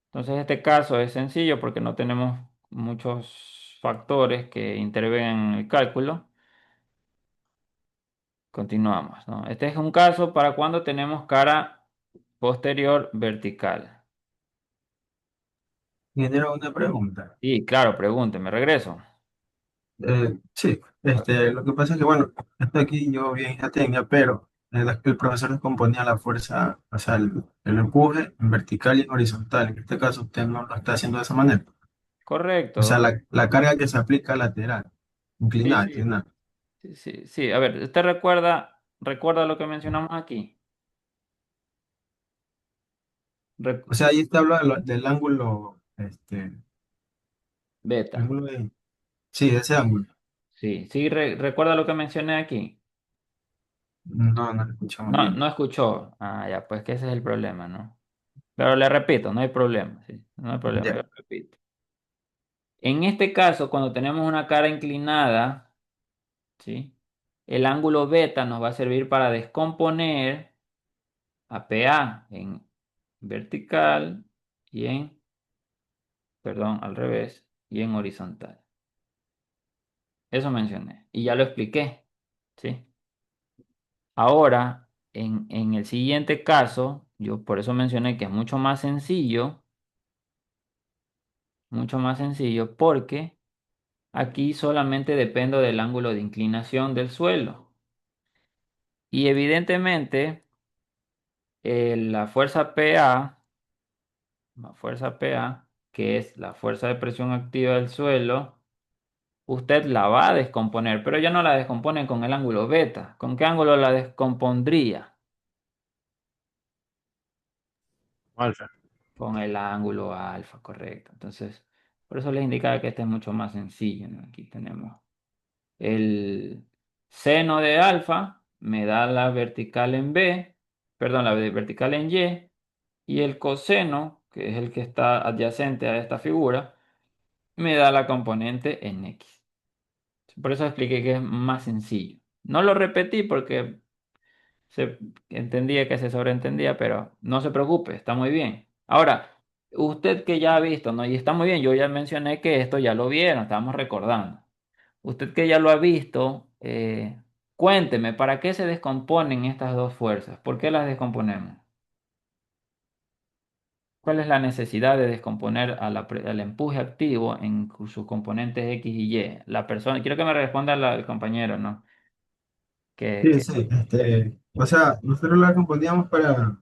B: Entonces este caso es sencillo porque no tenemos muchos factores que intervengan en el cálculo. Continuamos, ¿no? Este es un caso para cuando tenemos cara posterior vertical.
A: Ingeniero, una pregunta.
B: Y claro, pregúnteme, regreso.
A: Sí, lo que pasa es que, bueno, esto aquí yo vi en Atenia, pero el profesor nos componía la fuerza, o sea, el empuje en vertical y en horizontal. En este caso, usted no lo está haciendo de esa manera. O sea,
B: Correcto.
A: la carga que se aplica lateral,
B: Sí,
A: inclinada,
B: sí,
A: inclinada.
B: sí, sí, sí. A ver, ¿usted recuerda lo que mencionamos aquí?
A: O sea, ahí está hablando del ángulo,
B: Beta.
A: ángulo de, sí, de ese ángulo.
B: Sí, sí, recuerda lo que mencioné aquí.
A: No, no lo escuchamos
B: No,
A: bien.
B: no escuchó. Ah, ya, pues que ese es el problema, ¿no? Pero le repito, no hay problema, sí, no hay problema, yo
A: Ya.
B: repito. En este caso, cuando tenemos una cara inclinada, ¿sí? El ángulo beta nos va a servir para descomponer a PA en vertical y perdón, al revés, y en horizontal. Eso mencioné y ya lo expliqué, ¿sí? Ahora, en el siguiente caso, yo por eso mencioné que es mucho más sencillo, porque aquí solamente dependo del ángulo de inclinación del suelo. Y evidentemente, la fuerza PA, que es la fuerza de presión activa del suelo, usted la va a descomponer, pero ya no la descompone con el ángulo beta. ¿Con qué ángulo la descompondría?
A: Alfa.
B: Con el ángulo alfa, correcto. Entonces, por eso les indicaba que este es mucho más sencillo, ¿no? Aquí tenemos el seno de alfa, me da la vertical en B, perdón, la vertical en y el coseno, que es el que está adyacente a esta figura, me da la componente en X. Por eso expliqué que es más sencillo. No lo repetí porque se entendía que se sobreentendía, pero no se preocupe, está muy bien. Ahora, Usted que ya ha visto, ¿no? Y está muy bien, yo ya mencioné que esto ya lo vieron, estamos recordando. Usted que ya lo ha visto, cuénteme, ¿para qué se descomponen estas dos fuerzas? ¿Por qué las descomponemos? ¿Cuál es la necesidad de descomponer al empuje activo en sus componentes X y Y? La persona, quiero que me responda el compañero, ¿no? Que,
A: Sí,
B: que-
A: sí, o sea, nosotros la componíamos para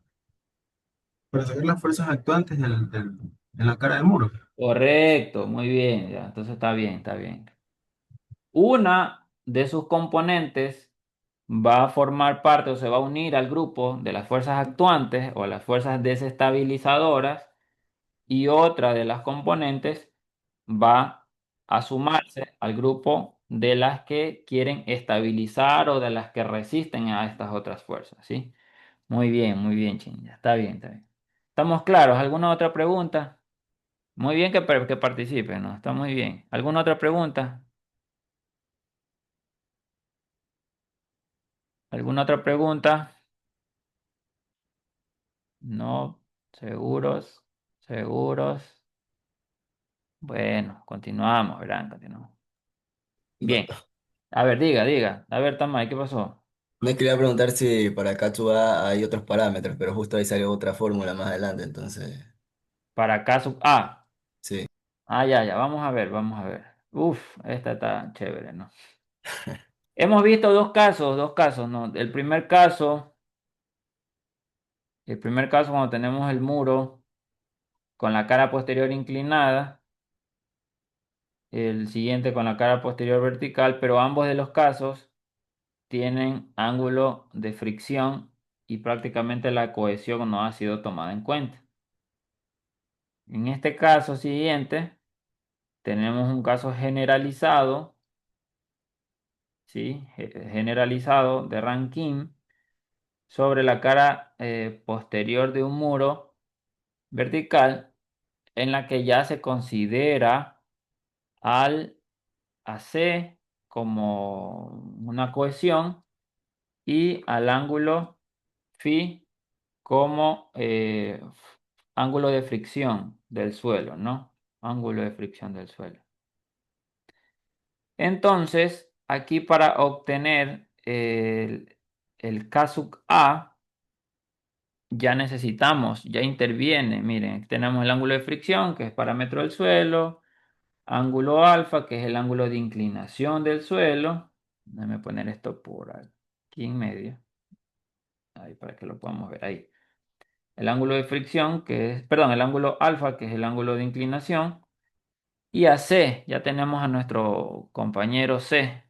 A: sacar las fuerzas actuantes en la cara del muro.
B: Correcto, muy bien, ya, entonces está bien, está bien. Una de sus componentes va a formar parte o se va a unir al grupo de las fuerzas actuantes o las fuerzas desestabilizadoras y otra de las componentes va a sumarse al grupo de las que quieren estabilizar o de las que resisten a estas otras fuerzas, ¿sí? Muy bien, Chinga. Está bien, está bien. ¿Estamos claros? ¿Alguna otra pregunta? Muy bien que participen, ¿no? Está muy bien. ¿Alguna otra pregunta? ¿Alguna otra pregunta? No, seguros, seguros. Bueno, continuamos, verán, continuamos. Bien.
D: Va-
B: A ver, diga. A ver, Tamay, ¿qué pasó?
D: Me quería preguntar si para Katsuba hay otros parámetros, pero justo ahí salió otra fórmula más adelante, entonces,
B: Para caso A.
D: sí.
B: Ya, vamos a ver. Uf, esta está chévere, ¿no? Hemos visto dos casos, ¿no? El primer caso cuando tenemos el muro con la cara posterior inclinada, el siguiente con la cara posterior vertical, pero ambos de los casos tienen ángulo de fricción y prácticamente la cohesión no ha sido tomada en cuenta. En este caso siguiente, tenemos un caso generalizado, ¿sí? Generalizado de Rankine sobre la cara posterior de un muro vertical en la que ya se considera al AC como una cohesión y al ángulo phi como ángulo de fricción del suelo, ¿no? Ángulo de fricción del suelo. Entonces, aquí para obtener el caso A, ya necesitamos, ya interviene, miren, tenemos el ángulo de fricción, que es parámetro del suelo, ángulo alfa, que es el ángulo de inclinación del suelo. Déjame poner esto por aquí en medio, ahí para que lo podamos ver ahí. El ángulo de fricción, que es, perdón, el ángulo alfa, que es el ángulo de inclinación. Y a C, ya tenemos a nuestro compañero C',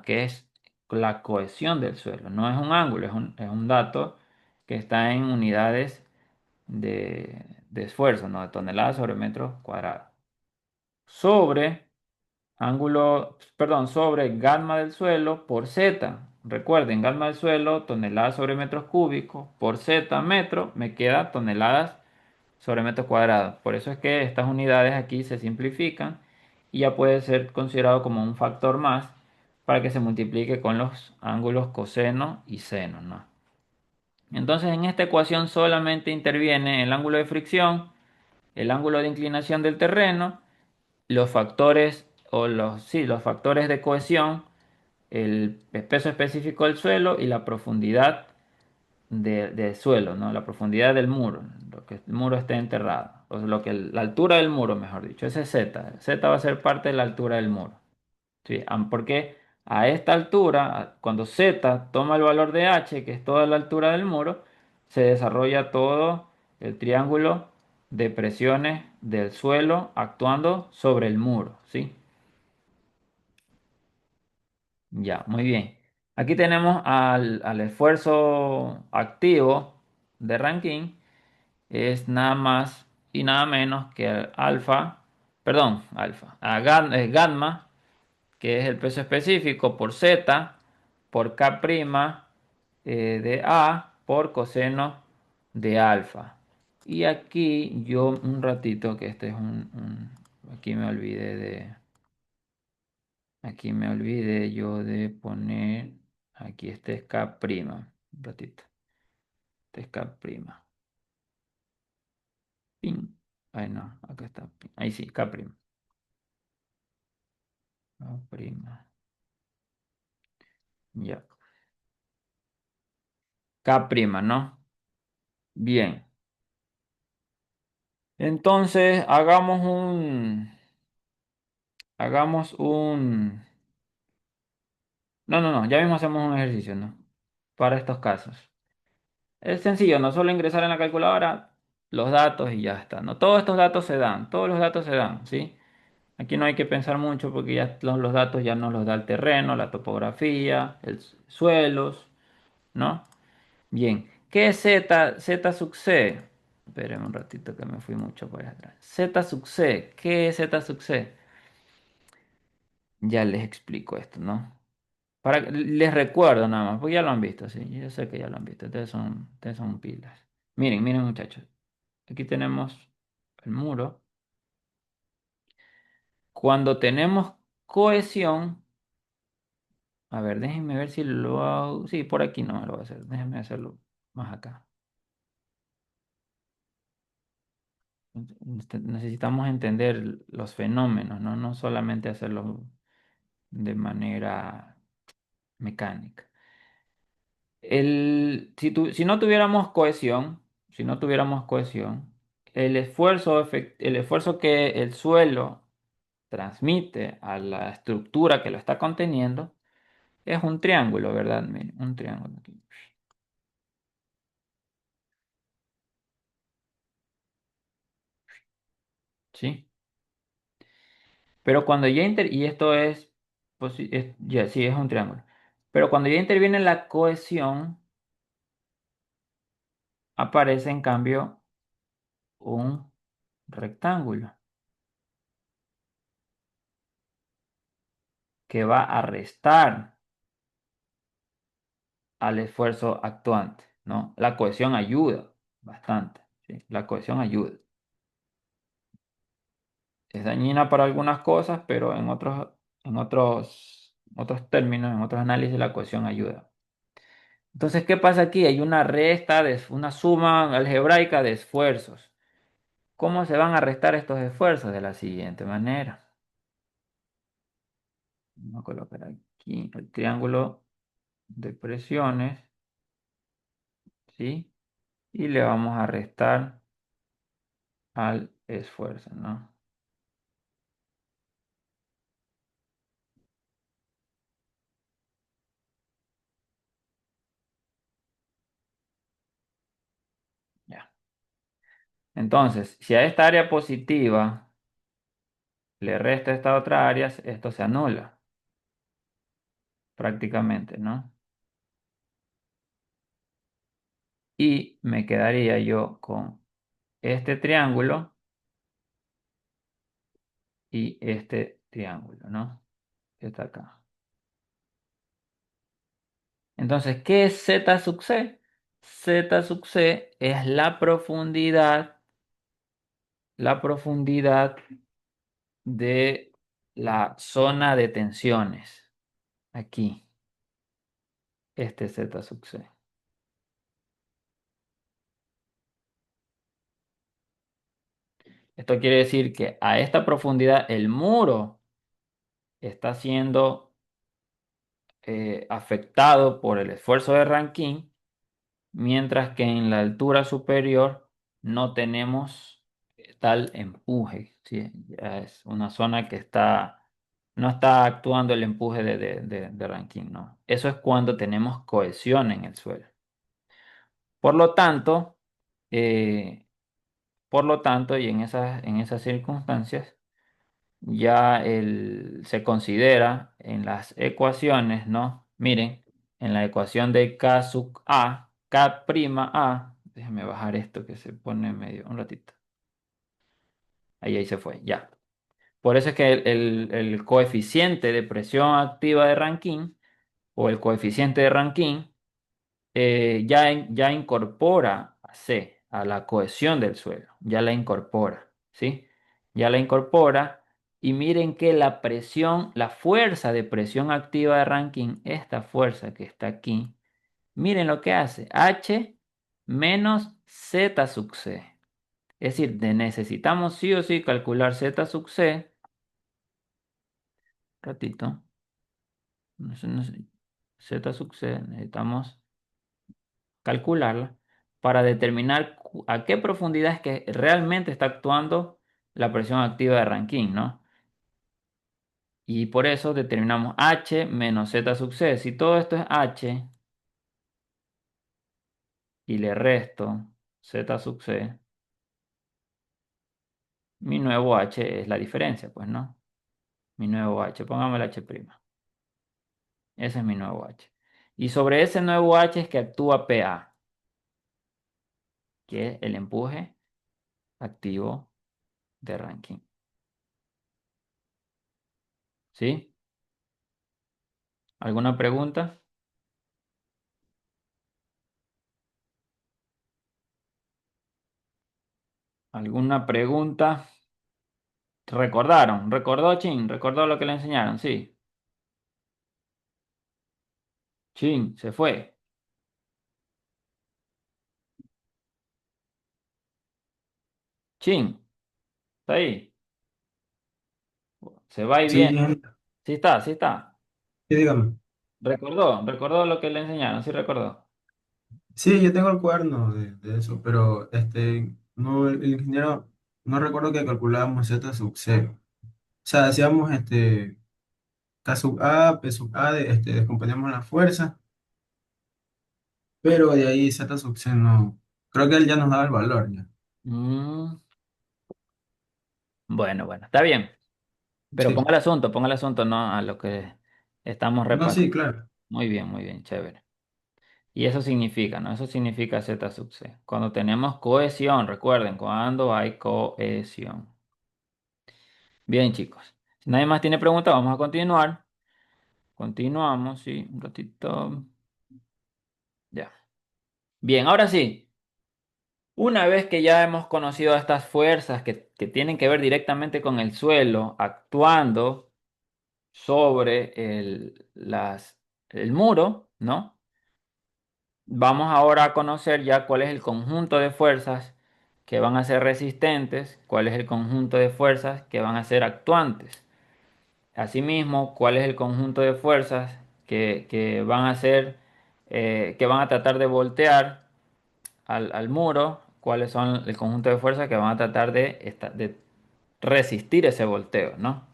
B: que es la cohesión del suelo. No es un ángulo, es un dato que está en unidades de esfuerzo, ¿no? De toneladas sobre metros cuadrados. Sobre sobre gamma del suelo por Z. Recuerden, gamma del suelo, toneladas sobre metros cúbicos, por Z metro, me queda toneladas sobre metros cuadrados. Por eso es que estas unidades aquí se simplifican y ya puede ser considerado como un factor más para que se multiplique con los ángulos coseno y seno, ¿no? Entonces en esta ecuación solamente interviene el ángulo de fricción, el ángulo de inclinación del terreno, los factores sí, los factores de cohesión, el peso específico del suelo y la profundidad del suelo, ¿no? La profundidad del muro, lo que el muro esté enterrado, o sea, la altura del muro, mejor dicho, ese es Z. Z va a ser parte de la altura del muro. ¿Sí? Porque a esta altura, cuando Z toma el valor de H, que es toda la altura del muro, se desarrolla todo el triángulo de presiones del suelo actuando sobre el muro, ¿sí? Ya, muy bien. Aquí tenemos al esfuerzo activo de Rankine, es nada más y nada menos que gamma, que es el peso específico por Z, por K' de A, por coseno de alfa. Y aquí yo un ratito, que este es aquí me olvidé yo de poner, aquí este es K', un ratito, este es K'. Ay, no, acá está. Ahí sí, K prima. K prima. Ya. K prima, ¿no? Bien. Entonces, hagamos un. No, no, no, ya mismo hacemos un ejercicio, ¿no? Para estos casos. Es sencillo, no solo ingresar en la calculadora los datos y ya está, ¿no? Todos estos datos se dan, todos los datos se dan, ¿sí? Aquí no hay que pensar mucho porque ya los datos ya nos los da el terreno, la topografía, suelos, ¿no? Bien, ¿qué es Z sub C? Espérenme un ratito que me fui mucho por allá atrás. Z sub C, ¿qué es Z sub C? Ya les explico esto, ¿no? Les recuerdo nada más, porque ya lo han visto, sí, yo sé que ya lo han visto, ustedes son pilas. Miren, miren muchachos, aquí tenemos el muro. Cuando tenemos cohesión, a ver, déjenme ver si lo hago, sí, por aquí no me lo voy a hacer, déjenme hacerlo más acá. Necesitamos entender los fenómenos, ¿no? No solamente hacerlo de manera mecánica. Si no tuviéramos cohesión, si no tuviéramos cohesión, el esfuerzo que el suelo transmite a la estructura que lo está conteniendo es un triángulo, ¿verdad? Miren, un triángulo aquí. ¿Sí? Pero cuando y esto es, pues, ya, sí, es un triángulo. Pero cuando ya interviene la cohesión, aparece en cambio un rectángulo que va a restar al esfuerzo actuante, ¿no? La cohesión ayuda bastante, ¿sí? La cohesión ayuda. Es dañina para algunas cosas, pero en otros términos, en otros análisis, la cohesión ayuda. Entonces, ¿qué pasa aquí? Hay una una suma algebraica de esfuerzos. ¿Cómo se van a restar estos esfuerzos? De la siguiente manera. Vamos a colocar aquí el triángulo de presiones, ¿sí? Y le vamos a restar al esfuerzo, ¿no? Ya. Entonces, si a esta área positiva le resta esta otra área, esto se anula prácticamente, ¿no? Y me quedaría yo con este triángulo y este triángulo, ¿no? Que está acá. Entonces, ¿qué es Z sub C? Z sub C es la profundidad de la zona de tensiones. Aquí, este Z sub C. Esto quiere decir que a esta profundidad el muro está siendo afectado por el esfuerzo de Rankine, mientras que en la altura superior no tenemos tal empuje, ¿sí? Ya es una zona que no está actuando el empuje de Rankine, ¿no? Eso es cuando tenemos cohesión en el suelo. Por lo tanto, eh, y en esas circunstancias, ya se considera en las ecuaciones, ¿no? Miren, en la ecuación de K sub A, K prima A, déjame bajar esto que se pone medio, un ratito. Ahí se fue, ya. Por eso es que el coeficiente de presión activa de Rankine o el coeficiente de Rankine ya incorpora a C, a la cohesión del suelo, ya la incorpora, ¿sí? Ya la incorpora y miren que la fuerza de presión activa de Rankine, esta fuerza que está aquí, miren lo que hace, H menos Z sub C. Es decir, necesitamos sí o sí calcular z sub c, ratito, no sé, z sub c, necesitamos calcularla para determinar a qué profundidad es que realmente está actuando la presión activa de Rankine, ¿no? Y por eso determinamos H menos Z sub C. Si todo esto es H y le resto Z sub C, mi nuevo H es la diferencia, pues, ¿no? Mi nuevo H, pongamos el H'. Ese es mi nuevo H. Y sobre ese nuevo H es que actúa PA, que es el empuje activo de Rankine. ¿Sí? ¿Alguna pregunta? ¿Alguna pregunta? ¿Recordaron? ¿Recordó Chin? ¿Recordó lo que le enseñaron? Sí. Chin, se fue. Chin, ¿está ahí? Se va y
A: Sí,
B: viene. Sí está, sí está.
A: sí, dígame.
B: Recordó lo que le enseñaron, sí recordó.
A: Sí, yo tengo el cuaderno de eso, pero no, el ingeniero, no recuerdo que calculábamos Z sub C. O sea, hacíamos K sub A, P sub A, descomponíamos la fuerza, pero de ahí Z sub C no. Creo que él ya nos daba el valor ya.
B: Mm, bueno, está bien. Pero
A: Sí.
B: ponga el asunto, ¿no? A lo que estamos
A: No,
B: repasando.
A: sí, claro.
B: Muy bien, chévere. Y eso significa, ¿no? Eso significa Z sub C. Cuando tenemos cohesión, recuerden, cuando hay cohesión. Bien, chicos. Si nadie más tiene preguntas, vamos a continuar. Continuamos, sí, un ratito. Ya. Bien, ahora sí. Una vez que ya hemos conocido estas fuerzas que tienen que ver directamente con el suelo, actuando sobre el muro, ¿no? Vamos ahora a conocer ya cuál es el conjunto de fuerzas que van a ser resistentes, cuál es el conjunto de fuerzas que van a ser actuantes. Asimismo, cuál es el conjunto de fuerzas que van a ser, que van a tratar de voltear al muro, cuáles son el conjunto de fuerzas que van a tratar de resistir ese volteo, ¿no?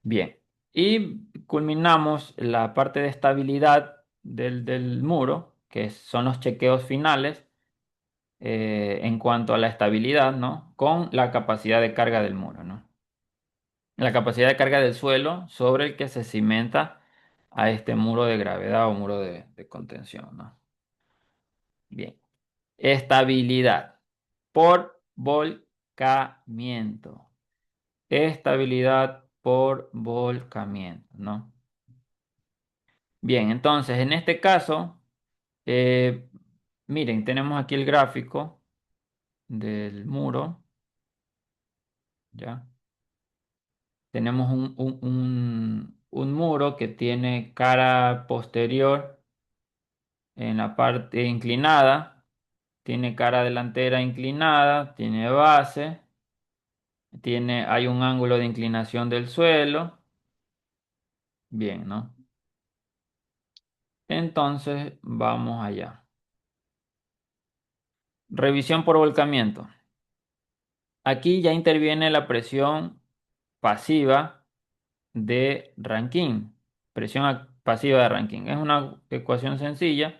B: Bien. Y culminamos la parte de estabilidad del muro, que son los chequeos finales en cuanto a la estabilidad, ¿no? Con la capacidad de carga del muro, ¿no? La capacidad de carga del suelo sobre el que se cimenta a este muro de gravedad o muro de contención, ¿no? Bien. Estabilidad por volcamiento. Estabilidad por volcamiento, ¿no? Bien, entonces en este caso, eh, miren, tenemos aquí el gráfico del muro, ¿ya? Tenemos un muro que tiene cara posterior en la parte inclinada, tiene cara delantera inclinada, tiene base, hay un ángulo de inclinación del suelo. Bien, ¿no? Entonces, vamos allá. Revisión por volcamiento. Aquí ya interviene la presión pasiva de Rankine. Pasiva de Rankine. Es una ecuación sencilla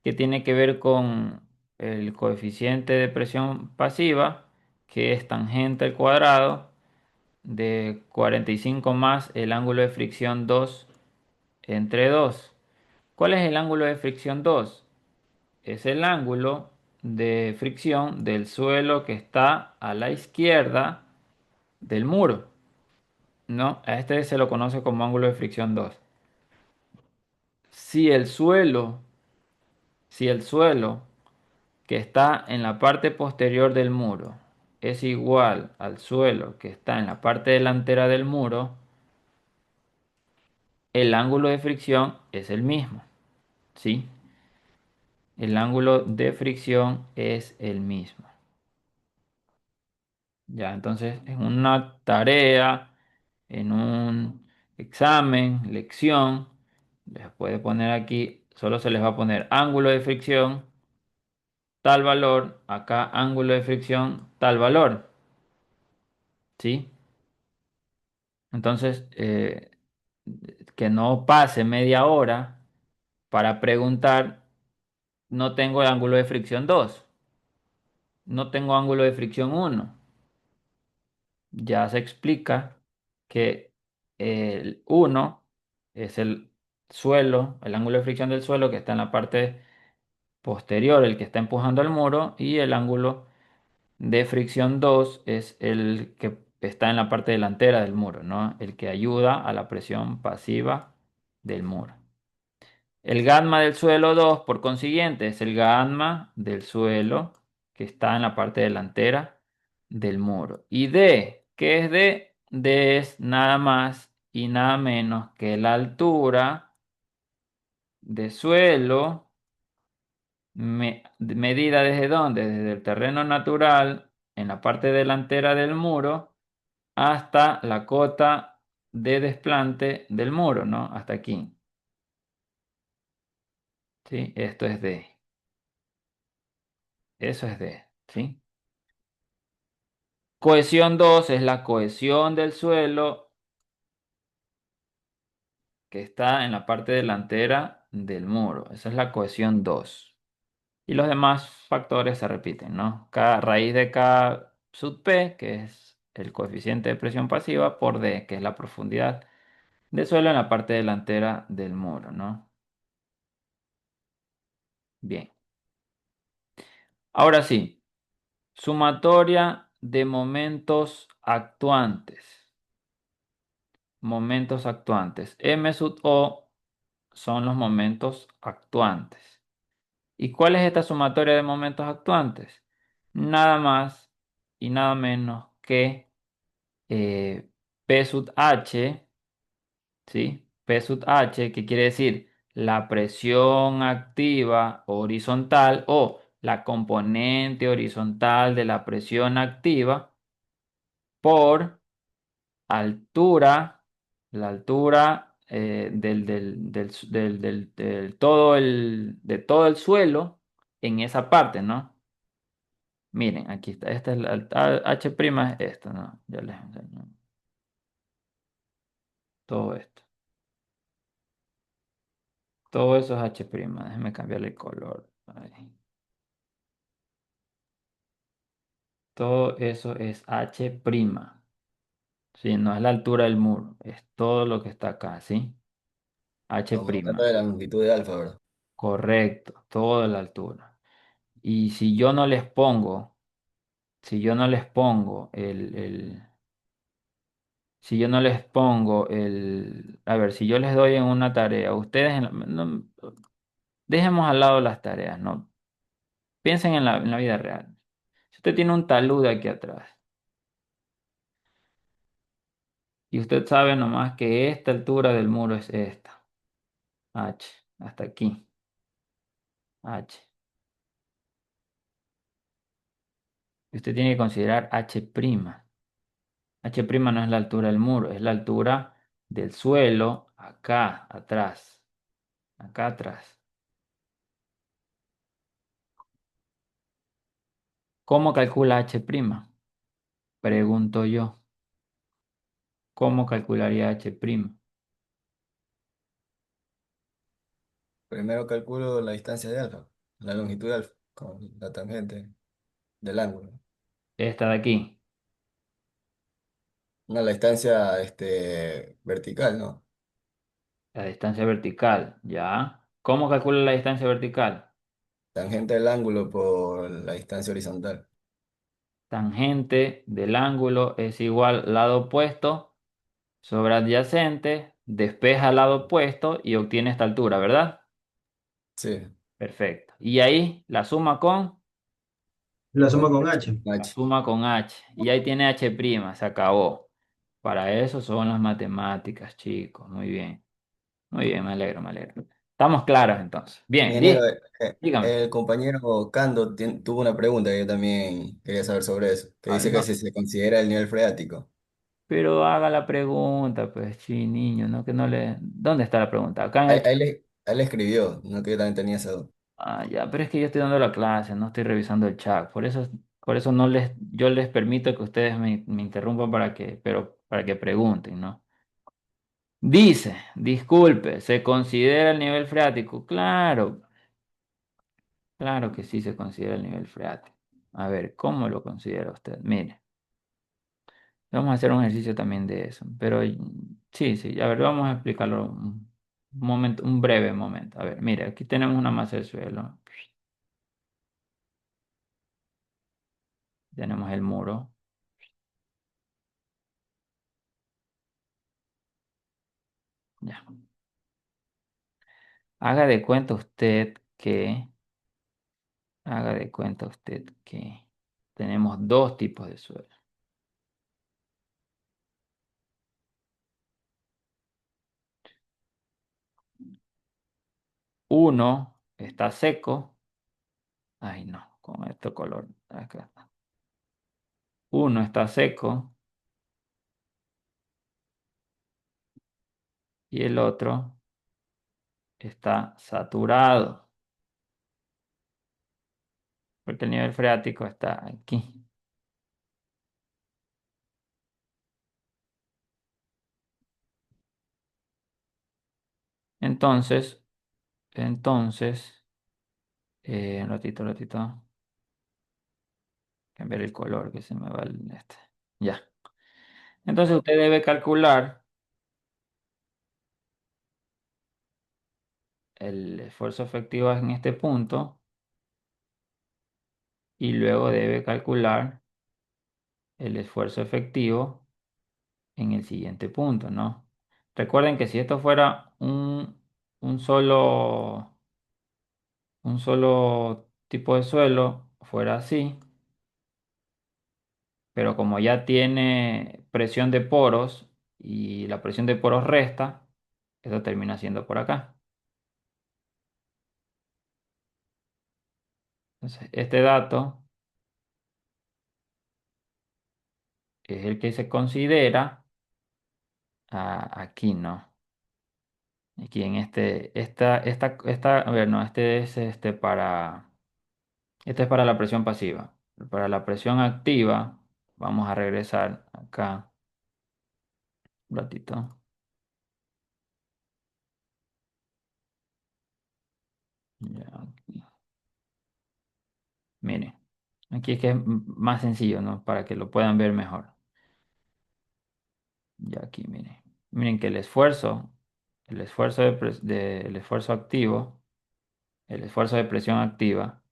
B: que tiene que ver con el coeficiente de presión pasiva, que es tangente al cuadrado de 45 más el ángulo de fricción 2 entre 2. ¿Cuál es el ángulo de fricción 2? Es el ángulo de fricción del suelo que está a la izquierda del muro, ¿no? A este se lo conoce como ángulo de fricción 2. Si el suelo, si el suelo que está en la parte posterior del muro es igual al suelo que está en la parte delantera del muro, el ángulo de fricción es el mismo, ¿sí? El ángulo de fricción es el mismo. Ya, entonces en una tarea, en un examen, lección, les puede poner aquí, solo se les va a poner ángulo de fricción, tal valor, acá ángulo de fricción, tal valor, ¿sí? Entonces, que no pase media hora para preguntar, no tengo el ángulo de fricción 2, no tengo ángulo de fricción 1. Ya se explica que el 1 es el suelo, el ángulo de fricción del suelo que está en la parte posterior, el que está empujando al muro, y el ángulo de fricción 2 es el que está en la parte delantera del muro, ¿no? El que ayuda a la presión pasiva del muro. El gamma del suelo 2, por consiguiente, es el gamma del suelo que está en la parte delantera del muro. Y D, ¿qué es D? D es nada más y nada menos que la altura de suelo medida desde dónde, desde el terreno natural en la parte delantera del muro hasta la cota de desplante del muro, ¿no? Hasta aquí. ¿Sí? Esto es D. Eso es D. ¿Sí? Cohesión 2 es la cohesión del suelo que está en la parte delantera del muro. Esa es la cohesión 2. Y los demás factores se repiten, ¿no? Cada raíz de K sub P, que es el coeficiente de presión pasiva, por D, que es la profundidad del suelo en la parte delantera del muro, ¿no? Bien. Ahora sí, sumatoria de momentos actuantes. Momentos actuantes. M sub O son los momentos actuantes. ¿Y cuál es esta sumatoria de momentos actuantes? Nada más y nada menos que P sub H, ¿sí? P sub H, que quiere decir la presión activa horizontal o la componente horizontal de la presión activa por altura, la altura de todo el suelo en esa parte, ¿no? Miren, aquí está, esta es H' es esto, ¿no? Ya les enseño todo esto. Todo eso es H', déjenme cambiarle el color. Ahí. Todo eso es H'. Sí, no es la altura del muro, es todo lo que está acá, ¿sí? H'.
D: Aumentando de la longitud de alfa, ¿verdad?
B: Correcto, toda la altura. Y si yo no les pongo, si yo no les pongo si yo no les pongo a ver, si yo les doy en una tarea, ustedes, dejemos al lado las tareas, ¿no? Piensen en la vida real. Si usted tiene un talud aquí atrás y usted sabe nomás que esta altura del muro es esta, H, hasta aquí, H. Y usted tiene que considerar H'. H' no es la altura del muro, es la altura del suelo acá atrás, acá atrás. ¿Cómo calcula H'? Pregunto yo. ¿Cómo calcularía H'?
D: Primero calculo la distancia de alfa, la longitud de alfa, con la tangente del ángulo.
B: Esta de aquí,
D: No, la distancia vertical, ¿no?
B: la distancia vertical, ¿ya? ¿Cómo calcula la distancia vertical?
D: Tangente del ángulo por la distancia horizontal.
B: Tangente del ángulo es igual lado opuesto sobre adyacente, despeja lado opuesto y obtiene esta altura, ¿verdad?
D: Sí.
B: Perfecto. Y ahí la suma con,
A: La
D: Con
A: suma con
D: H.
A: H.
B: la
D: H.
B: suma con H. Y ahí tiene H', se acabó. Para eso son las matemáticas, chicos. Muy bien. Muy bien, me alegro, me alegro. Estamos claros entonces. Bien,
D: Ingeniero,
B: listo. Dígame.
D: el compañero Cando tuvo una pregunta que yo también quería saber sobre eso, que
B: Ay,
D: dice que
B: no.
D: si se considera el nivel freático.
B: Pero haga la pregunta, pues, sí, niño, ¿no? Que no le... ¿Dónde está la pregunta? Acá en
D: Ahí,
B: el...
D: ahí le escribió, no que yo también tenía esa duda.
B: Ah, ya, pero es que yo estoy dando la clase, no estoy revisando el chat. Por eso no les, yo les permito que ustedes me interrumpan pero para que pregunten, ¿no? Dice, disculpe, ¿se considera el nivel freático? Claro, claro que sí se considera el nivel freático. A ver, ¿cómo lo considera usted? Mire, vamos a hacer un ejercicio también de eso, pero sí, sí, a ver, vamos a explicarlo un momento, un breve momento. A ver, mire, aquí tenemos una masa de suelo, tenemos el muro, ya. Haga de cuenta usted que, haga de cuenta usted que tenemos dos tipos de suelo. Uno está seco, ay no, con este color, acá. Uno está seco y el otro está saturado, porque el nivel freático está aquí. Entonces, entonces, un ratito, un ratito, cambiar el color que se me va el este. Ya. Entonces usted debe calcular el esfuerzo efectivo en este punto y luego debe calcular el esfuerzo efectivo en el siguiente punto, ¿no? Recuerden que si esto fuera un un solo tipo de suelo, fuera así, pero como ya tiene presión de poros y la presión de poros resta, eso termina siendo por acá. Entonces, este dato es el que se considera aquí, ¿no? Aquí en a ver, no, este es para la presión pasiva. Para la presión activa, vamos a regresar acá un ratito. Ya, aquí. Miren, aquí es que es más sencillo, ¿no? Para que lo puedan ver mejor. Ya aquí, miren. Miren que el esfuerzo el esfuerzo activo, el esfuerzo de presión activa,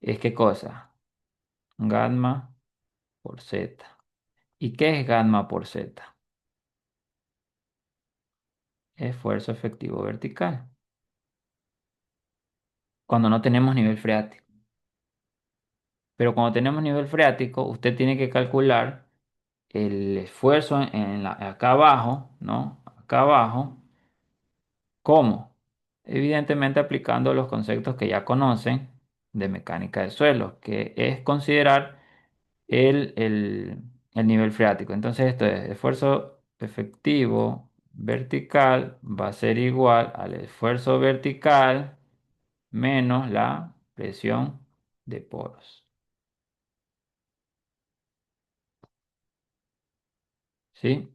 B: es qué cosa? Gamma por Z. ¿Y qué es gamma por Z? Esfuerzo efectivo vertical. Cuando no tenemos nivel freático. Pero cuando tenemos nivel freático, usted tiene que calcular el esfuerzo acá abajo, ¿no? Acá abajo. ¿Cómo? Evidentemente aplicando los conceptos que ya conocen de mecánica de suelo, que es considerar el nivel freático. Entonces esto es esfuerzo efectivo vertical va a ser igual al esfuerzo vertical menos la presión de poros. ¿Sí?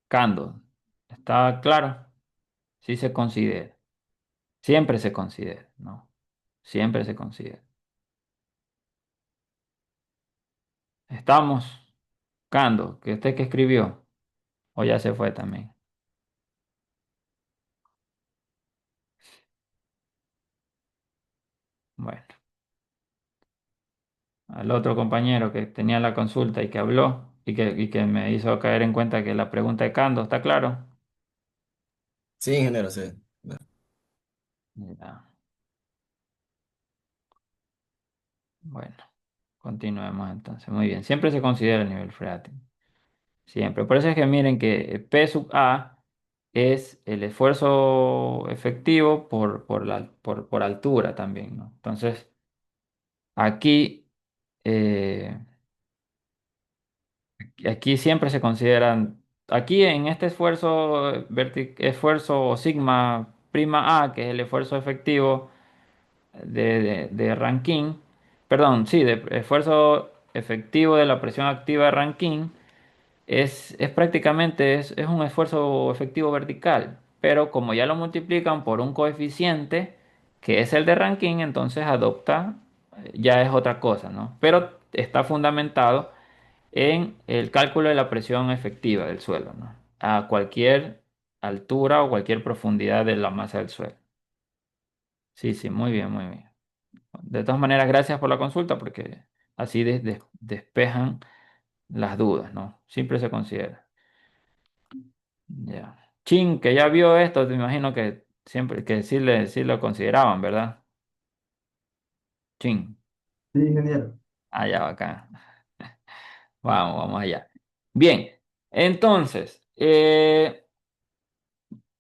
B: Cando. ¿Está claro? Sí se considera. Siempre se considera, ¿no? Siempre se considera. Estamos. Cando, que usted que escribió, o ya se fue también. Bueno, al otro compañero que tenía la consulta y que habló y que me hizo caer en cuenta que la pregunta de Cando, ¿está claro?
D: Sí, ingeniero, sí.
B: Ya. Bueno, continuemos entonces. Muy bien, siempre se considera el nivel freático. Siempre. Por eso es que miren que P sub A es el esfuerzo efectivo por altura también, ¿no? Entonces, aquí, eh, aquí siempre se consideran, aquí en este esfuerzo, esfuerzo sigma prima A, que es el esfuerzo efectivo de Rankine, perdón, sí, de esfuerzo efectivo de la presión activa de Rankine, es prácticamente es un esfuerzo efectivo vertical, pero como ya lo multiplican por un coeficiente que es el de Rankine, entonces adopta, ya es otra cosa, ¿no? Pero está fundamentado en el cálculo de la presión efectiva del suelo, ¿no? A cualquier altura o cualquier profundidad de la masa del suelo. Sí, sí, muy bien, muy bien. De todas maneras, gracias por la consulta porque así despejan las dudas, ¿no? Siempre se considera. Ya. Chin, que ya vio esto, te imagino que siempre, que sí lo consideraban, ¿verdad? Chin.
A: Sí, ingeniero.
B: Allá, acá. Vamos allá. Bien, entonces, ¿qué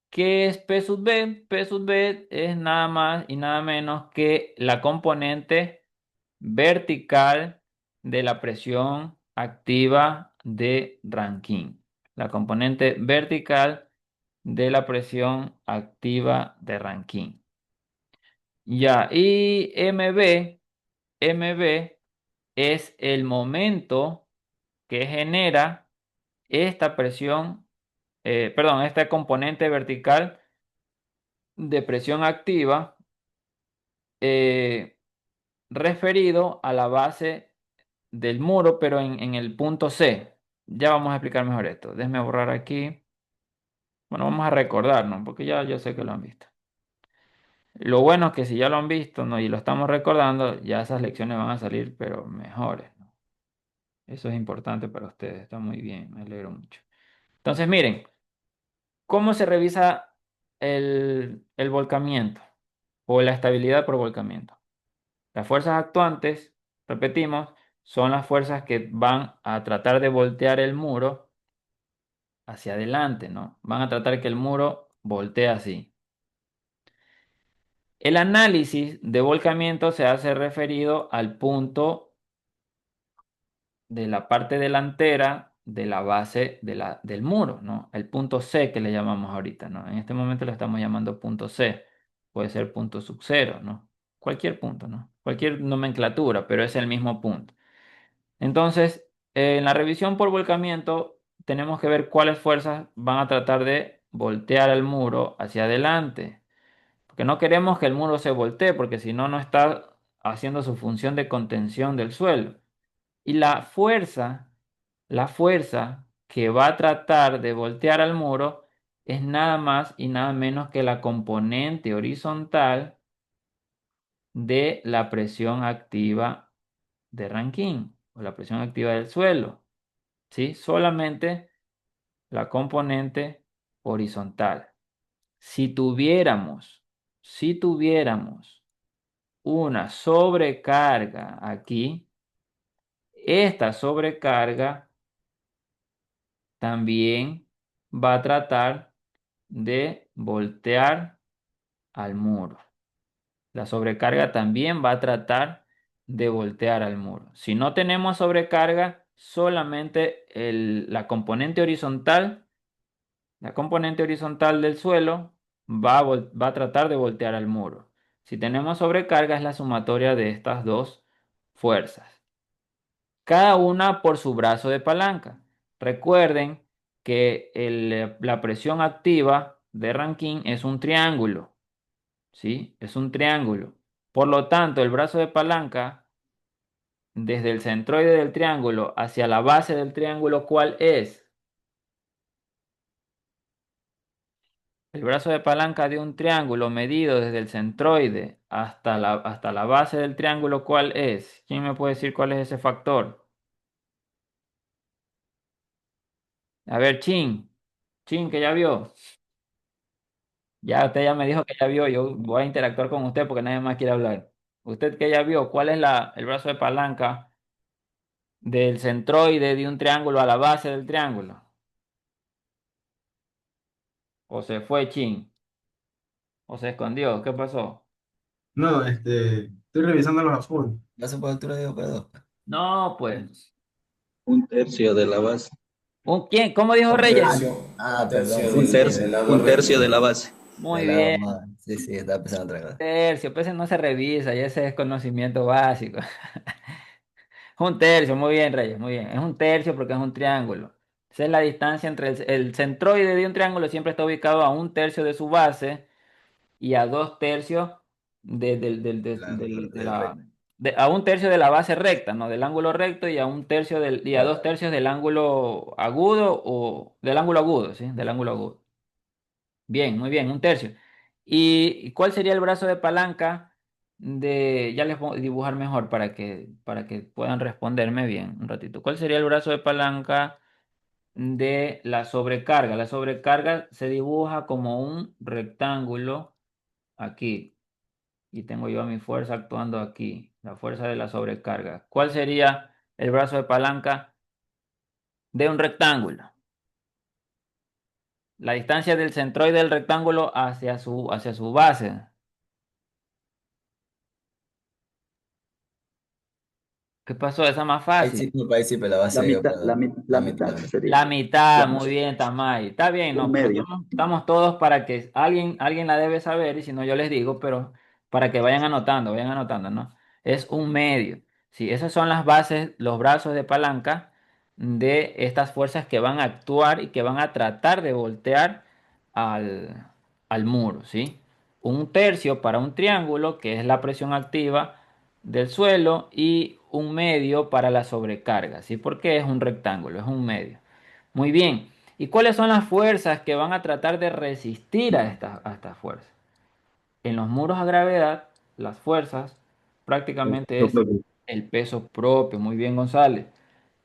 B: es P sub B? P sub B es nada más y nada menos que la componente vertical de la presión activa de Rankine. La componente vertical de la presión activa de Rankine. Ya, y MB es el momento que genera esta presión, perdón, esta componente vertical de presión activa eh, referido a la base del muro, pero en el punto C. Ya vamos a explicar mejor esto. Déjenme borrar aquí. Bueno, vamos a recordarnos, porque ya yo sé que lo han visto. Lo bueno es que si ya lo han visto, ¿no? Y lo estamos recordando, ya esas lecciones van a salir, pero mejores, ¿no? Eso es importante para ustedes. Está muy bien, me alegro mucho. Entonces, miren, ¿cómo se revisa el volcamiento o la estabilidad por volcamiento? Las fuerzas actuantes, repetimos, son las fuerzas que van a tratar de voltear el muro hacia adelante, ¿no? Van a tratar que el muro voltee así. El análisis de volcamiento se hace referido al punto de la parte delantera de la base del muro, ¿no? El punto C que le llamamos ahorita, ¿no? En este momento lo estamos llamando punto C. Puede ser punto sub cero, ¿no? Cualquier punto, ¿no? Cualquier nomenclatura, pero es el mismo punto. Entonces, en la revisión por volcamiento, tenemos que ver cuáles fuerzas van a tratar de voltear el muro hacia adelante. Porque no queremos que el muro se voltee, porque si no, no está haciendo su función de contención del suelo. Y la fuerza que va a tratar de voltear al muro es nada más y nada menos que la componente horizontal de la presión activa de Rankine o la presión activa del suelo. ¿Sí? Solamente la componente horizontal. Si tuviéramos una sobrecarga aquí, esta sobrecarga también va a tratar de voltear al muro. La sobrecarga también va a tratar de voltear al muro. Si no tenemos sobrecarga, solamente la componente horizontal del suelo va a tratar de voltear al muro. Si tenemos sobrecarga, es la sumatoria de estas dos fuerzas, cada una por su brazo de palanca. Recuerden que la presión activa de Rankine es un triángulo, ¿sí? Es un triángulo. Por lo tanto, el brazo de palanca, desde el centroide del triángulo hacia la base del triángulo, ¿cuál es? El brazo de palanca de un triángulo medido desde el centroide hasta la base del triángulo, ¿cuál es? ¿Quién me puede decir cuál es ese factor? A ver, Chin, que ya vio. Ya usted ya me dijo que ya vio, yo voy a interactuar con usted porque nadie más quiere hablar. Usted que ya vio, ¿cuál es el brazo de palanca del centroide de un triángulo a la base del triángulo? O se fue Chin, o se escondió. ¿Qué pasó?
A: No, estoy revisando los apuntes.
D: Paso por altura de operador.
B: No, pues.
F: Un tercio de la base.
B: ¿Quién? ¿Cómo dijo Reyes?
D: Perdón, sí,
F: Un
D: sí,
F: tercio, un tercio de la base.
B: Muy
D: del lado
B: bien.
D: más. Sí, sí, estaba pensando otra cosa.
B: Tercio, pues ese no se revisa y ese es conocimiento básico. Un tercio, muy bien, Reyes, muy bien. Es un tercio porque es un triángulo. Esa es la distancia entre el centroide de un triángulo siempre está ubicado a un tercio de su base y a dos tercios de
D: Del
B: la
D: recto.
B: a un tercio de la base recta, ¿no? Del ángulo recto y a un tercio y a dos tercios del ángulo agudo o del ángulo agudo, ¿sí? Del ángulo agudo. Bien, muy bien, un tercio. ¿Y cuál sería el brazo de palanca ya les voy a dibujar mejor para que puedan responderme bien un ratito? ¿Cuál sería el brazo de palanca de la sobrecarga? La sobrecarga se dibuja como un rectángulo aquí. Y tengo yo a mi fuerza actuando aquí, la fuerza de la sobrecarga. ¿Cuál sería el brazo de palanca de un rectángulo? La distancia del centroide del rectángulo hacia su base. ¿Qué pasó? Esa es más fácil.
D: Ahí sí, pero la base
H: La
D: de
H: mitad,
D: operador. La
H: la
D: mitad.
H: mitad sería.
B: La mitad,
H: La
B: muy
H: mitad.
B: bien, Tamay. Está bien,
H: Un
B: no, pero
H: medio.
B: estamos todos para que alguien la debe saber, y si no yo les digo, pero para que vayan anotando, ¿no? Es un medio. Sí, esas son las bases, los brazos de palanca de estas fuerzas que van a actuar y que van a tratar de voltear al muro, ¿sí? Un tercio para un triángulo, que es la presión activa del suelo, y un medio para la sobrecarga, ¿sí? Porque es un rectángulo, es un medio. Muy bien. ¿Y cuáles son las fuerzas que van a tratar de resistir a estas fuerzas? En los muros a gravedad, las fuerzas prácticamente
F: Yo
B: es
F: creo que
B: el peso propio. Muy bien, González.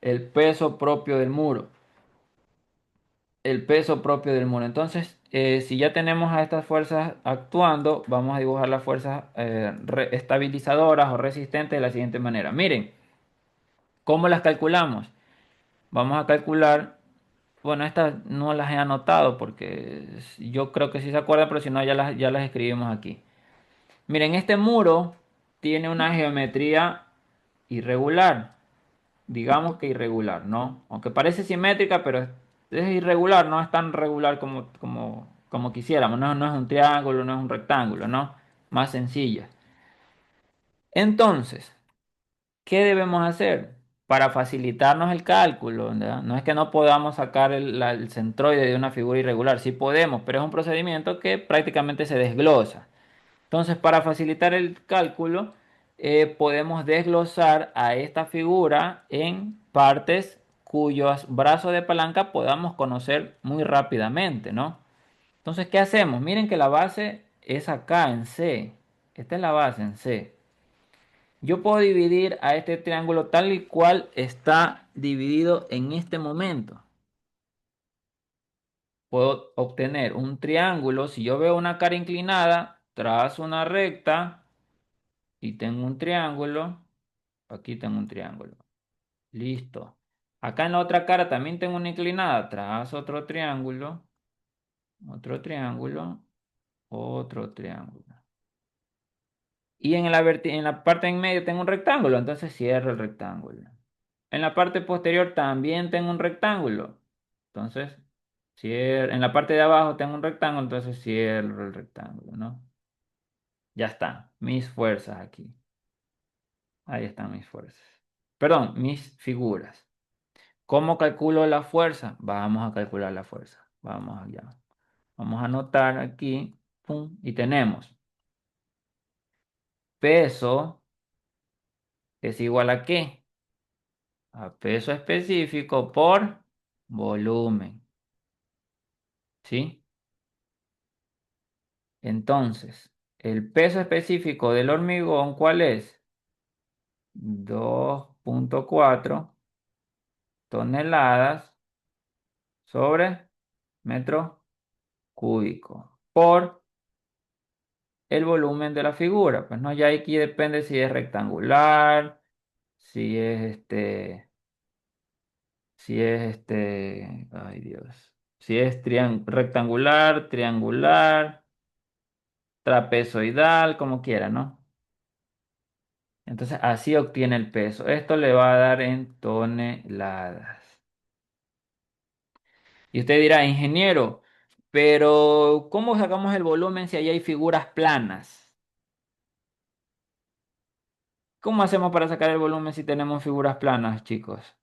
B: El peso propio del muro. El peso propio del muro. Entonces, si ya tenemos a estas fuerzas actuando, vamos a dibujar las fuerzas estabilizadoras o resistentes de la siguiente manera. Miren, ¿cómo las calculamos? Vamos a calcular. Bueno, estas no las he anotado porque yo creo que sí se acuerdan, pero si no, ya las escribimos aquí. Miren, este muro tiene una geometría irregular, digamos que irregular, ¿no? Aunque parece simétrica, pero es irregular, no es tan regular como quisiéramos, no es un triángulo, no es un rectángulo, ¿no? Más sencilla. Entonces, ¿qué debemos hacer? Para facilitarnos el cálculo, ¿verdad? No es que no podamos sacar el centroide de una figura irregular, sí podemos, pero es un procedimiento que prácticamente se desglosa. Entonces, para facilitar el cálculo, podemos desglosar a esta figura en partes cuyos brazos de palanca podamos conocer muy rápidamente, ¿no? Entonces, ¿qué hacemos? Miren que la base es acá en C. Esta es la base en C. Yo puedo dividir a este triángulo tal y cual está dividido en este momento. Puedo obtener un triángulo. Si yo veo una cara inclinada, trazo una recta y tengo un triángulo. Aquí tengo un triángulo. Listo. Acá en la otra cara también tengo una inclinada. Trazo otro triángulo, otro triángulo. Y en la parte en medio tengo un rectángulo, entonces cierro el rectángulo. En la parte posterior también tengo un rectángulo. Entonces, en la parte de abajo tengo un rectángulo, entonces cierro el rectángulo, ¿no? Ya está, mis fuerzas aquí. Ahí están mis fuerzas. Perdón, mis figuras. ¿Cómo calculo la fuerza? Vamos a calcular la fuerza. Vamos allá. Vamos a anotar aquí. Pum, y tenemos peso es igual a ¿qué? A peso específico por volumen. ¿Sí? Entonces, el peso específico del hormigón, ¿cuál es? 2,4 toneladas sobre metro cúbico por el volumen de la figura. Pues no, ya aquí depende si es rectangular, si es ay Dios, Si es rectangular, triangular, trapezoidal, como quiera, ¿no? Entonces así obtiene el peso. Esto le va a dar en toneladas. Y usted dirá, ingeniero, pero ¿cómo sacamos el volumen si ahí hay figuras planas? ¿Cómo hacemos para sacar el volumen si tenemos figuras planas, chicos?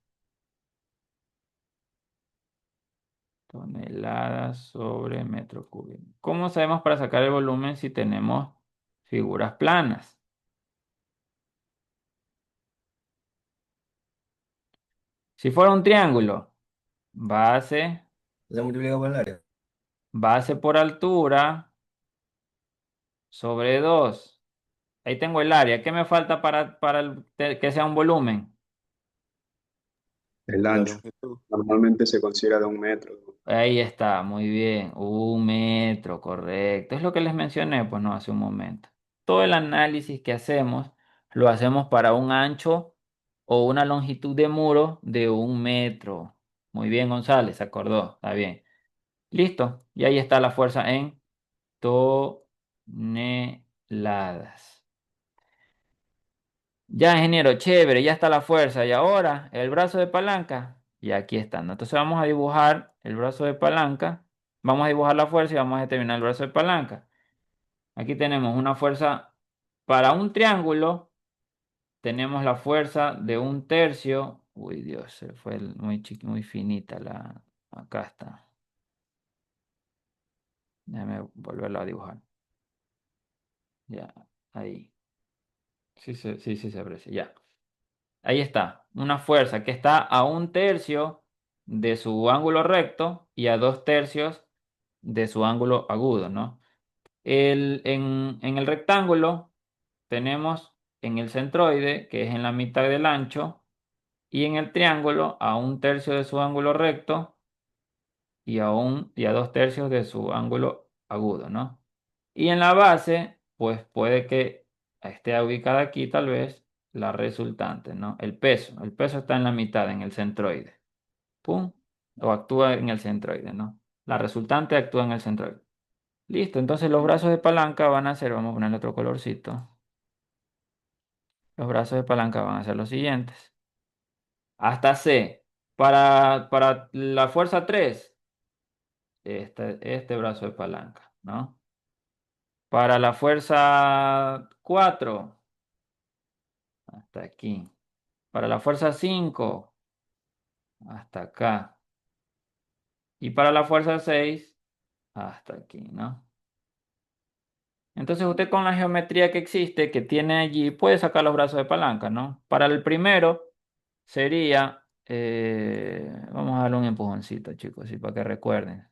B: Toneladas sobre metro cúbico. ¿Cómo sabemos para sacar el volumen si tenemos figuras planas? Si fuera un triángulo, base,
D: Se multiplica por el área.
B: base por altura sobre 2. Ahí tengo el área. ¿Qué me falta para que sea un volumen?
H: El
D: La
H: ancho.
D: longitud.
H: Normalmente se considera de 1 metro.
B: Ahí está, muy bien. 1 metro, correcto. Es lo que les mencioné, pues no, hace un momento. Todo el análisis que hacemos lo hacemos para un ancho o una longitud de muro de 1 metro. Muy bien, González, se acordó. Está bien. Listo. Y ahí está la fuerza en toneladas. Ya, ingeniero, chévere, ya está la fuerza. Y ahora, el brazo de palanca. Y aquí está, ¿no? Entonces vamos a dibujar el brazo de palanca. Vamos a dibujar la fuerza y vamos a determinar el brazo de palanca. Aquí tenemos una fuerza para un triángulo. Tenemos la fuerza de 1/3. Uy, Dios, se fue muy finita la. Acá está. Déjame volverlo a dibujar. Ya, ahí. Sí, sí, se aprecia. Ya. Ahí está, una fuerza que está a 1/3 de su ángulo recto y a 2/3 de su ángulo agudo, ¿no? En el rectángulo tenemos en el centroide, que es en la mitad del ancho, y en el triángulo a 1/3 de su ángulo recto y a 2/3 de su ángulo agudo, ¿no? Y en la base, pues puede que esté ubicada aquí tal vez la resultante, ¿no? El peso está en la mitad, en el centroide. ¿Pum? O actúa en el centroide, ¿no? La resultante actúa en el centroide. Listo, entonces los brazos de palanca van a ser, vamos a ponerle otro colorcito. Los brazos de palanca van a ser los siguientes. Hasta C. Para la fuerza 3 este brazo de palanca, ¿no? Para la fuerza 4 hasta aquí. Para la fuerza 5 hasta acá. Y para la fuerza 6 hasta aquí, ¿no? Entonces usted con la geometría que existe, que tiene allí, puede sacar los brazos de palanca, ¿no? Para el primero sería, vamos a darle un empujoncito, chicos, así para que recuerden.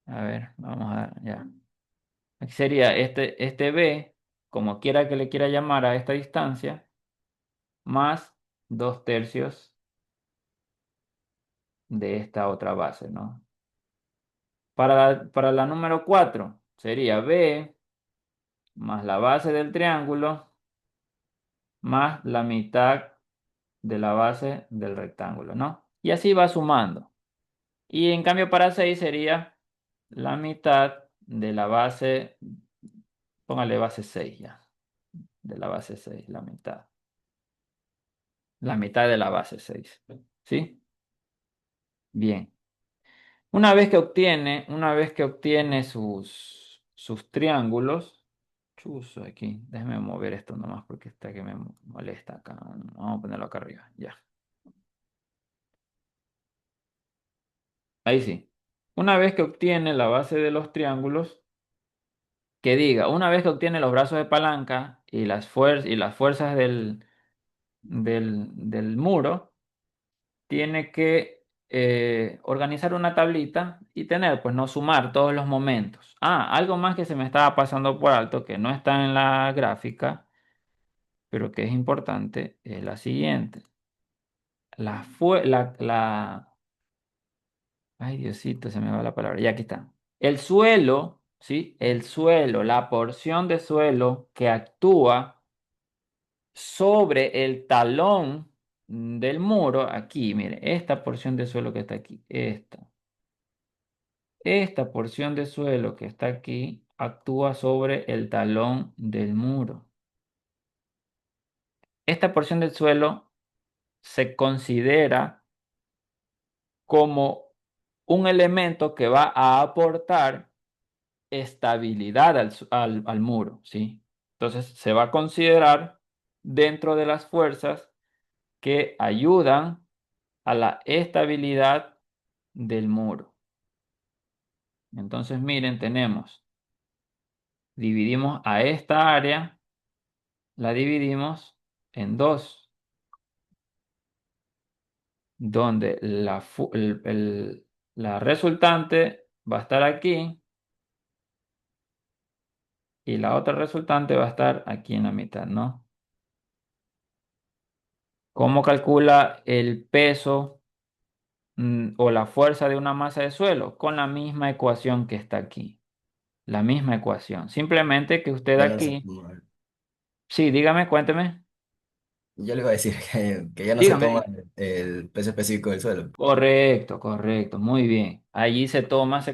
B: A ver, vamos a, ya. Aquí sería este B, como quiera que le quiera llamar a esta distancia, más 2/3 de esta otra base, ¿no? Para la número 4 sería B más la base del triángulo más la mitad de la base del rectángulo, ¿no? Y así va sumando. Y en cambio para 6 sería la mitad de la base, póngale base 6 ya, de la base 6 la mitad. La mitad de la base 6, ¿sí? Bien. Una vez que obtiene sus triángulos, chuzo aquí, déjeme mover esto nomás porque está que me molesta acá. Vamos a ponerlo acá arriba, ya. Ahí sí. Una vez que obtiene la base de los triángulos, que diga, una vez que obtiene los brazos de palanca y las fuerzas del muro, tiene que organizar una tablita y tener, pues no sumar todos los momentos. Algo más que se me estaba pasando por alto, que no está en la gráfica, pero que es importante, es la siguiente. Ay, Diosito, se me va la palabra. Ya aquí está. El suelo, ¿sí? El suelo, la porción de suelo que actúa sobre el talón del muro, aquí, mire, esta porción de suelo que está aquí, esta porción de suelo que está aquí actúa sobre el talón del muro. Esta porción del suelo se considera como un elemento que va a aportar estabilidad al muro, ¿sí? Entonces se va a considerar dentro de las fuerzas que ayudan a la estabilidad del muro. Entonces, miren, dividimos a esta área, la dividimos en dos, donde la resultante va a estar aquí y la otra resultante va a estar aquí en la mitad, ¿no? ¿Cómo calcula el peso o la fuerza de una masa de suelo? Con la misma ecuación que está aquí, la misma ecuación. Simplemente que usted
D: Ya no se
B: aquí,
D: toma.
B: sí, dígame, cuénteme,
D: Yo le iba a decir que ya no se toma
B: dígame.
D: el peso específico del suelo.
B: Correcto, correcto, muy bien. Allí se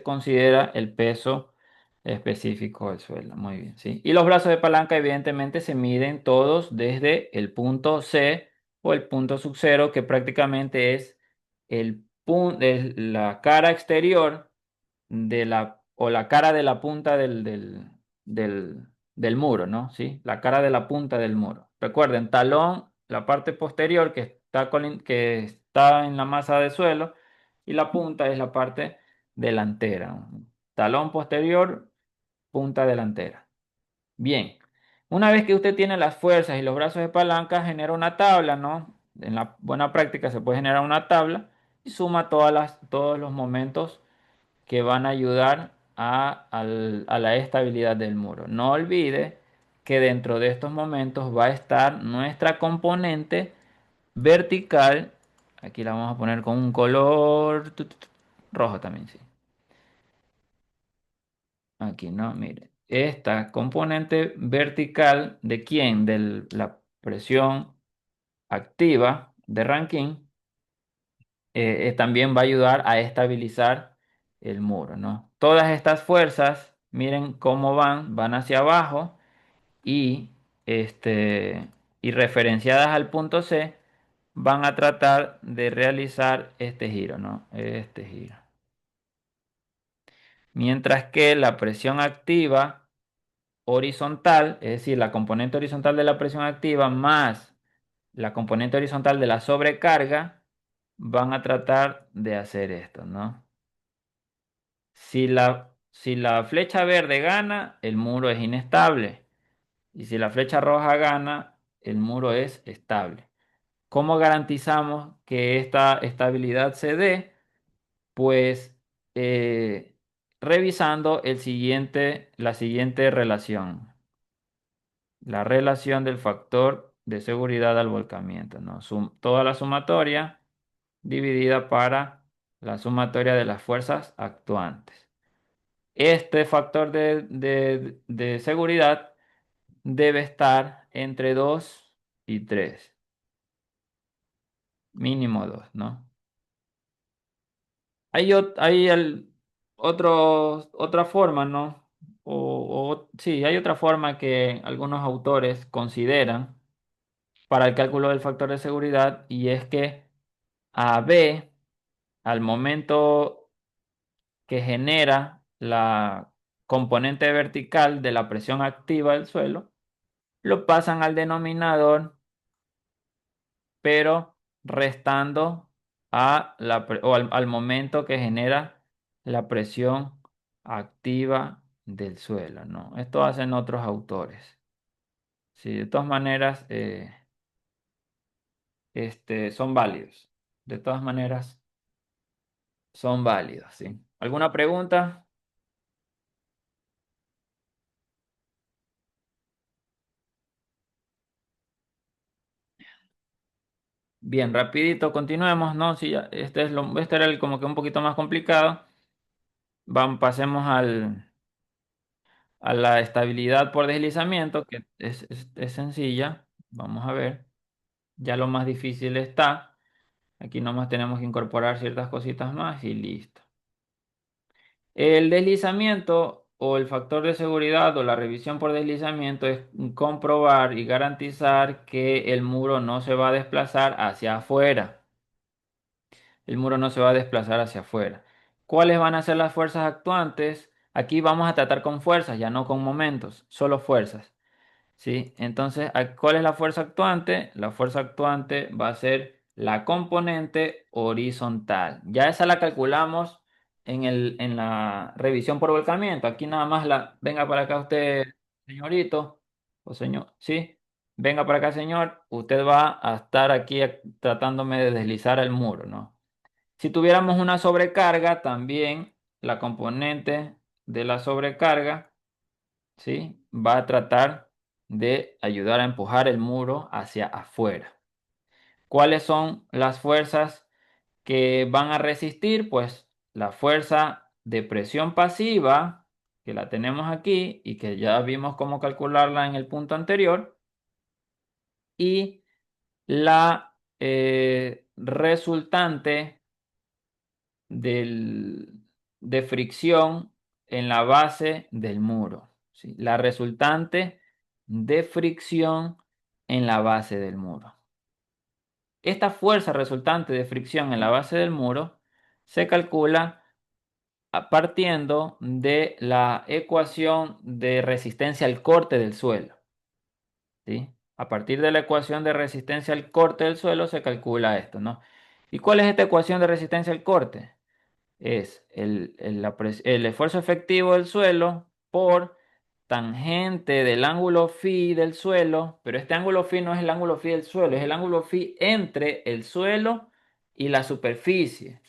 B: considera el peso específico del suelo, muy bien, ¿sí? Y los brazos de palanca evidentemente se miden todos desde el punto C o el punto sub cero, que prácticamente es la cara exterior o la cara de la punta del muro, ¿no? ¿Sí? La cara de la punta del muro. Recuerden, talón, la parte posterior que está en la masa de suelo, y la punta es la parte delantera. Talón posterior, punta delantera. Bien. Una vez que usted tiene las fuerzas y los brazos de palanca, genera una tabla, ¿no? En la buena práctica se puede generar una tabla y suma todos los momentos que van a ayudar a la estabilidad del muro. No olvide que dentro de estos momentos va a estar nuestra componente vertical. Aquí la vamos a poner con un color rojo también, sí. Aquí no, mire. Esta componente vertical, ¿de quién? De la presión activa de Rankine, también va a ayudar a estabilizar el muro, ¿no? Todas estas fuerzas, miren cómo van hacia abajo y, este, y referenciadas al punto C, van a tratar de realizar este giro, ¿no? Este giro. Mientras que la presión activa horizontal, es decir, la componente horizontal de la presión activa más la componente horizontal de la sobrecarga, van a tratar de hacer esto, ¿no? Si la flecha verde gana, el muro es inestable. Y si la flecha roja gana, el muro es estable. ¿Cómo garantizamos que esta estabilidad se dé? Pues revisando la siguiente relación. La relación del factor de seguridad al volcamiento, ¿no? Toda la sumatoria dividida para la sumatoria de las fuerzas actuantes. Este factor de seguridad debe estar entre 2 y 3, mínimo 2, ¿no? Otra forma, ¿no? Sí, hay otra forma que algunos autores consideran para el cálculo del factor de seguridad, y es que a B, al momento que genera la componente vertical de la presión activa del suelo, lo pasan al denominador, pero restando al momento que genera la presión activa del suelo, ¿no? Esto hacen otros autores. Sí, de todas maneras, son válidos. De todas maneras, son válidos, ¿sí? ¿Alguna pregunta? Bien, rapidito, continuemos, ¿no? Sí, ya, este era como que un poquito más complicado. Pasemos a la estabilidad por deslizamiento, que es sencilla. Vamos a ver. Ya lo más difícil está. Aquí nomás tenemos que incorporar ciertas cositas más y listo. El deslizamiento o el factor de seguridad o la revisión por deslizamiento es comprobar y garantizar que el muro no se va a desplazar hacia afuera. El muro no se va a desplazar hacia afuera. ¿Cuáles van a ser las fuerzas actuantes? Aquí vamos a tratar con fuerzas, ya no con momentos, solo fuerzas. ¿Sí? Entonces, ¿cuál es la fuerza actuante? La fuerza actuante va a ser la componente horizontal. Ya esa la calculamos en la revisión por volcamiento. Aquí nada más venga para acá usted, señorito, o señor, ¿sí? Venga para acá, señor. Usted va a estar aquí tratándome de deslizar el muro, ¿no? Si tuviéramos una sobrecarga, también la componente de la sobrecarga, ¿sí? Va a tratar de ayudar a empujar el muro hacia afuera. ¿Cuáles son las fuerzas que van a resistir? Pues la fuerza de presión pasiva, que la tenemos aquí y que ya vimos cómo calcularla en el punto anterior, y la resultante de fricción en la base del muro. ¿Sí? La resultante de fricción en la base del muro. Esta fuerza resultante de fricción en la base del muro se calcula partiendo de la ecuación de resistencia al corte del suelo. ¿Sí? A partir de la ecuación de resistencia al corte del suelo se calcula esto, ¿no? ¿Y cuál es esta ecuación de resistencia al corte? Es el esfuerzo efectivo del suelo por tangente del ángulo phi del suelo, pero este ángulo phi no es el ángulo phi del suelo, es el ángulo phi entre el suelo y la superficie,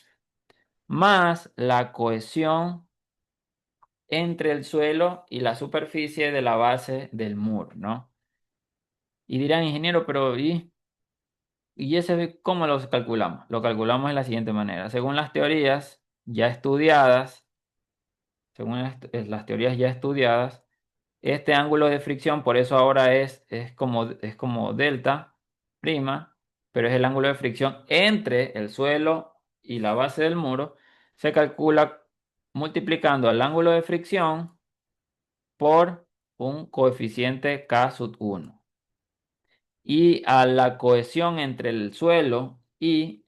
B: más la cohesión entre el suelo y la superficie de la base del muro, ¿no? Y dirán, ingeniero, pero ¿y ese cómo lo calculamos? Lo calculamos de la siguiente manera. Según las teorías ya estudiadas, según las teorías ya estudiadas, este ángulo de fricción, por eso ahora es como delta prima, pero es el ángulo de fricción entre el suelo y la base del muro, se calcula multiplicando el ángulo de fricción por un coeficiente K sub 1. Y a la cohesión entre el suelo y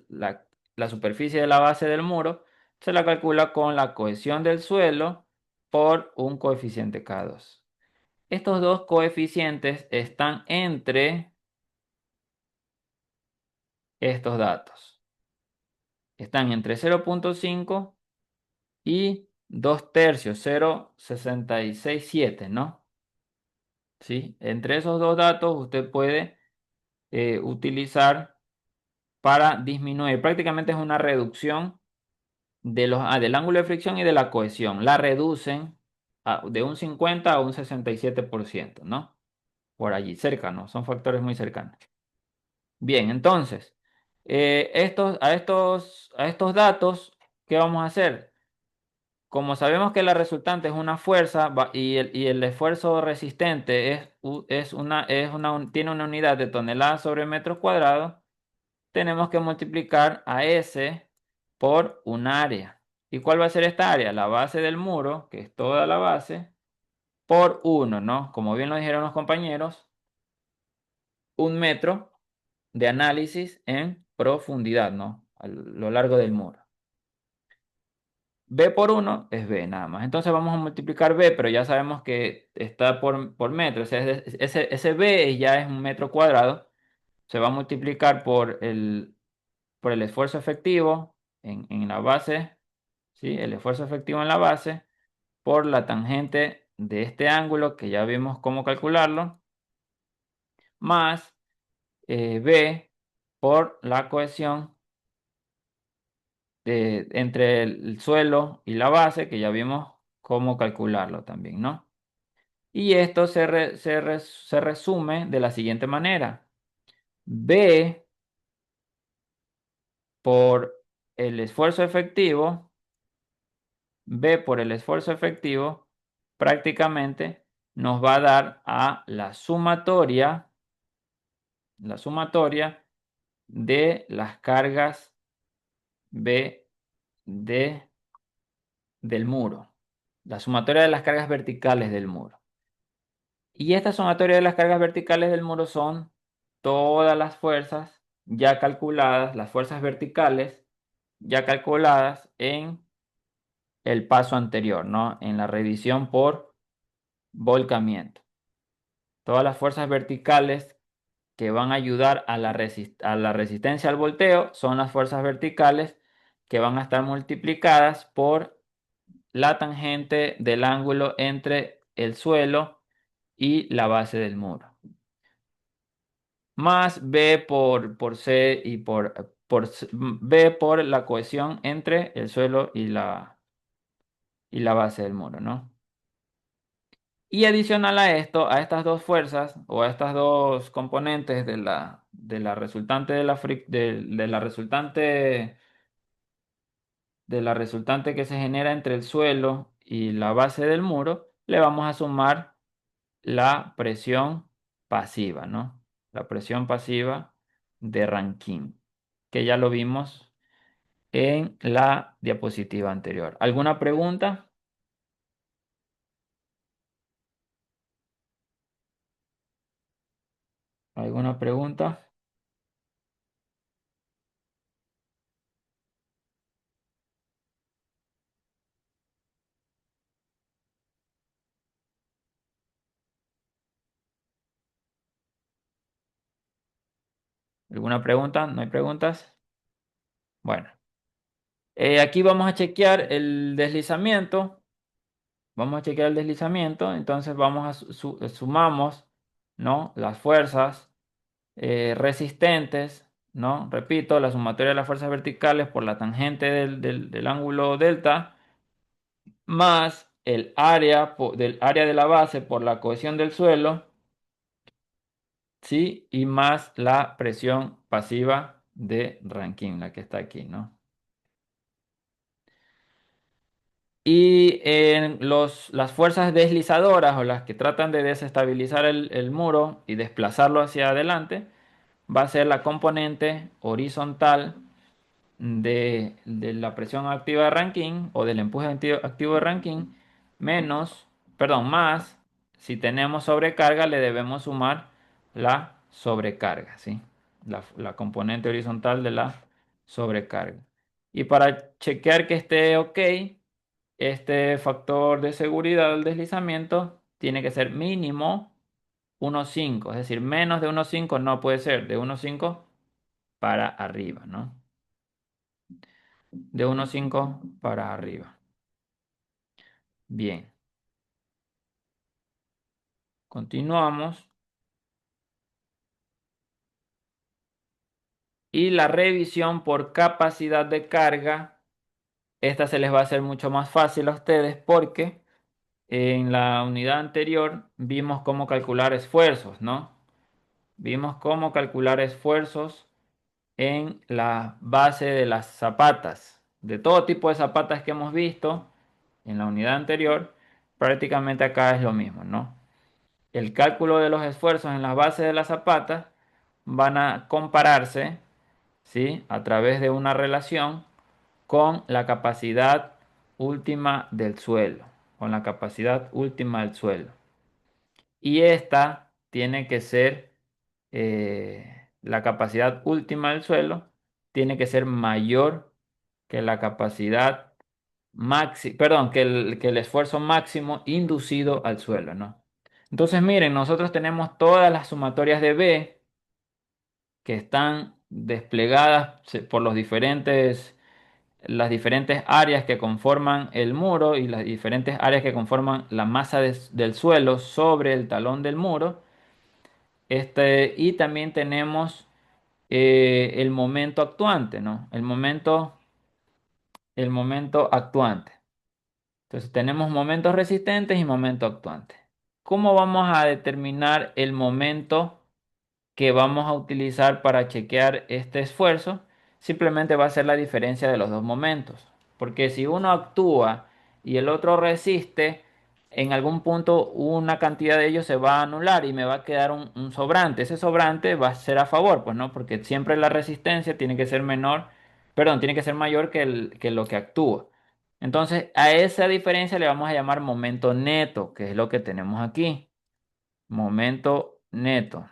B: la superficie de la base del muro se la calcula con la cohesión del suelo por un coeficiente K2. Estos dos coeficientes están entre estos datos. Están entre 0,5 y 2 tercios, 0,667, ¿no? ¿Sí? Entre esos dos datos usted puede utilizar para disminuir. Prácticamente es una reducción del ángulo de fricción y de la cohesión. La reducen de un 50 a un 67%, ¿no? Por allí, cerca, ¿no? Son factores muy cercanos. Bien, entonces, a estos datos, ¿qué vamos a hacer? Como sabemos que la resultante es una fuerza y el esfuerzo resistente tiene una unidad de tonelada sobre metro cuadrado, tenemos que multiplicar a S por un área. ¿Y cuál va a ser esta área? La base del muro, que es toda la base, por 1, ¿no? Como bien lo dijeron los compañeros, 1 metro de análisis en profundidad, ¿no? A lo largo del muro. B por 1 es B nada más. Entonces vamos a multiplicar B, pero ya sabemos que está por metro. O sea, ese B ya es un metro cuadrado. Se va a multiplicar por el esfuerzo efectivo en la base, ¿sí? El esfuerzo efectivo en la base por la tangente de este ángulo, que ya vimos cómo calcularlo, más B por la cohesión entre el suelo y la base, que ya vimos cómo calcularlo también, ¿no? Y esto se resume de la siguiente manera. B por el esfuerzo efectivo, B por el esfuerzo efectivo, prácticamente nos va a dar a la sumatoria La sumatoria de las cargas B de, del muro. La sumatoria de las cargas verticales del muro. Y esta sumatoria de las cargas verticales del muro son todas las fuerzas ya calculadas, las fuerzas verticales ya calculadas en el paso anterior, ¿no? En la revisión por volcamiento. Todas las fuerzas verticales que van a ayudar a a la resistencia al volteo son las fuerzas verticales que van a estar multiplicadas por la tangente del ángulo entre el suelo y la base del muro. Más B por C y B por la cohesión entre el suelo y la base del muro, ¿no? Y adicional a esto, a estas dos fuerzas o a estas dos componentes de la resultante de la resultante que se genera entre el suelo y la base del muro, le vamos a sumar la presión pasiva, ¿no? La presión pasiva de Rankine, que ya lo vimos en la diapositiva anterior. ¿Alguna pregunta? ¿Alguna pregunta? ¿Alguna pregunta? ¿No hay preguntas? Bueno, aquí vamos a chequear el deslizamiento. Vamos a chequear el deslizamiento. Entonces vamos a sumamos, ¿no? Las fuerzas resistentes, ¿no? Repito, la sumatoria de las fuerzas verticales por la tangente del ángulo delta, más el área del área de la base por la cohesión del suelo, ¿sí? Y más la presión pasiva de Rankine, la que está aquí, ¿no? Y en las fuerzas deslizadoras o las que tratan de desestabilizar el muro y desplazarlo hacia adelante, va a ser la componente horizontal de la presión activa de Rankine o del empuje activo de Rankine menos, perdón, más, si tenemos sobrecarga le debemos sumar la sobrecarga, ¿sí? La componente horizontal de la sobrecarga. Y para chequear que esté ok, este factor de seguridad del deslizamiento tiene que ser mínimo 1,5, es decir, menos de 1,5 no puede ser, de 1,5 para arriba, ¿no? De 1,5 para arriba. Bien, continuamos. Y la revisión por capacidad de carga, esta se les va a hacer mucho más fácil a ustedes porque en la unidad anterior vimos cómo calcular esfuerzos, ¿no? Vimos cómo calcular esfuerzos en la base de las zapatas. De todo tipo de zapatas que hemos visto en la unidad anterior, prácticamente acá es lo mismo, ¿no? El cálculo de los esfuerzos en las bases de las zapatas van a compararse, ¿sí? A través de una relación con la capacidad última del suelo, con la capacidad última del suelo. Y esta tiene que ser, la capacidad última del suelo tiene que ser mayor que la capacidad perdón, que el esfuerzo máximo inducido al suelo, ¿no? Entonces, miren, nosotros tenemos todas las sumatorias de B que están desplegadas por las diferentes áreas que conforman el muro y las diferentes áreas que conforman la masa del suelo sobre el talón del muro. Y también tenemos el momento actuante, ¿no? El momento actuante. Entonces tenemos momentos resistentes y momento actuante. ¿Cómo vamos a determinar el momento que vamos a utilizar para chequear este esfuerzo? Simplemente va a ser la diferencia de los dos momentos. Porque si uno actúa y el otro resiste, en algún punto una cantidad de ellos se va a anular y me va a quedar un sobrante. Ese sobrante va a ser a favor, pues no, porque siempre la resistencia tiene que ser menor, perdón, tiene que ser mayor que lo que actúa. Entonces, a esa diferencia le vamos a llamar momento neto, que es lo que tenemos aquí. Momento neto.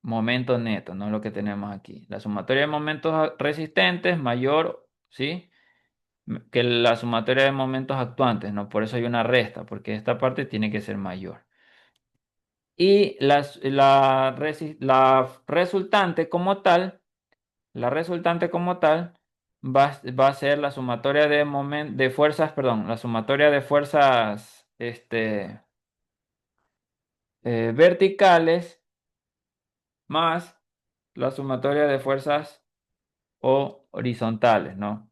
B: Momento neto, no es lo que tenemos aquí. La sumatoria de momentos resistentes mayor, ¿sí? Que la sumatoria de momentos actuantes, ¿no? Por eso hay una resta, porque esta parte tiene que ser mayor. Y la resultante como tal, la resultante como tal va a ser la sumatoria de fuerzas, perdón, la sumatoria de fuerzas verticales más la sumatoria de fuerzas o horizontales, ¿no?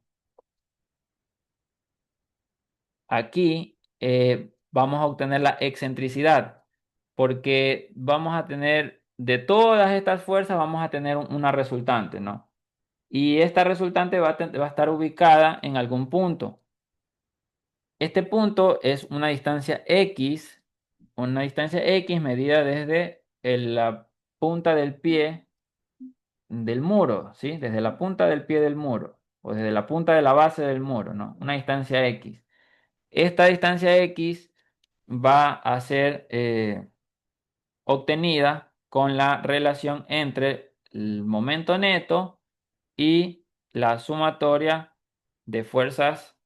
B: Aquí vamos a obtener la excentricidad, porque vamos a tener, de todas estas fuerzas, vamos a tener una resultante, ¿no? Y esta resultante va a estar ubicada en algún punto. Este punto es una distancia X medida desde la punta del pie del muro, ¿sí? Desde la punta del pie del muro, o desde la punta de la base del muro, ¿no? Una distancia X. Esta distancia X va a ser obtenida con la relación entre el momento neto y la sumatoria de fuerzas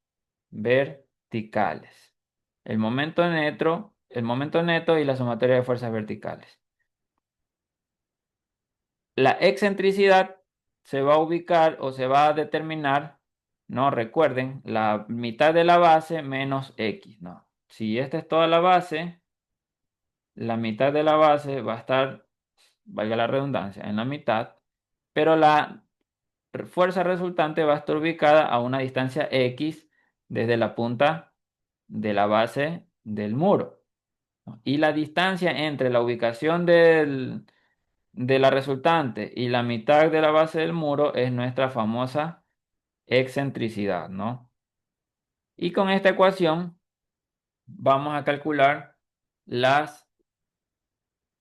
B: verticales. El momento neto y la sumatoria de fuerzas verticales. La excentricidad se va a ubicar o se va a determinar, no recuerden, la mitad de la base menos X, ¿no? Si esta es toda la base, la mitad de la base va a estar, valga la redundancia, en la mitad, pero la fuerza resultante va a estar ubicada a una distancia X desde la punta de la base del muro, ¿no? Y la distancia entre la ubicación de la resultante y la mitad de la base del muro es nuestra famosa excentricidad, ¿no? Y con esta ecuación vamos a calcular las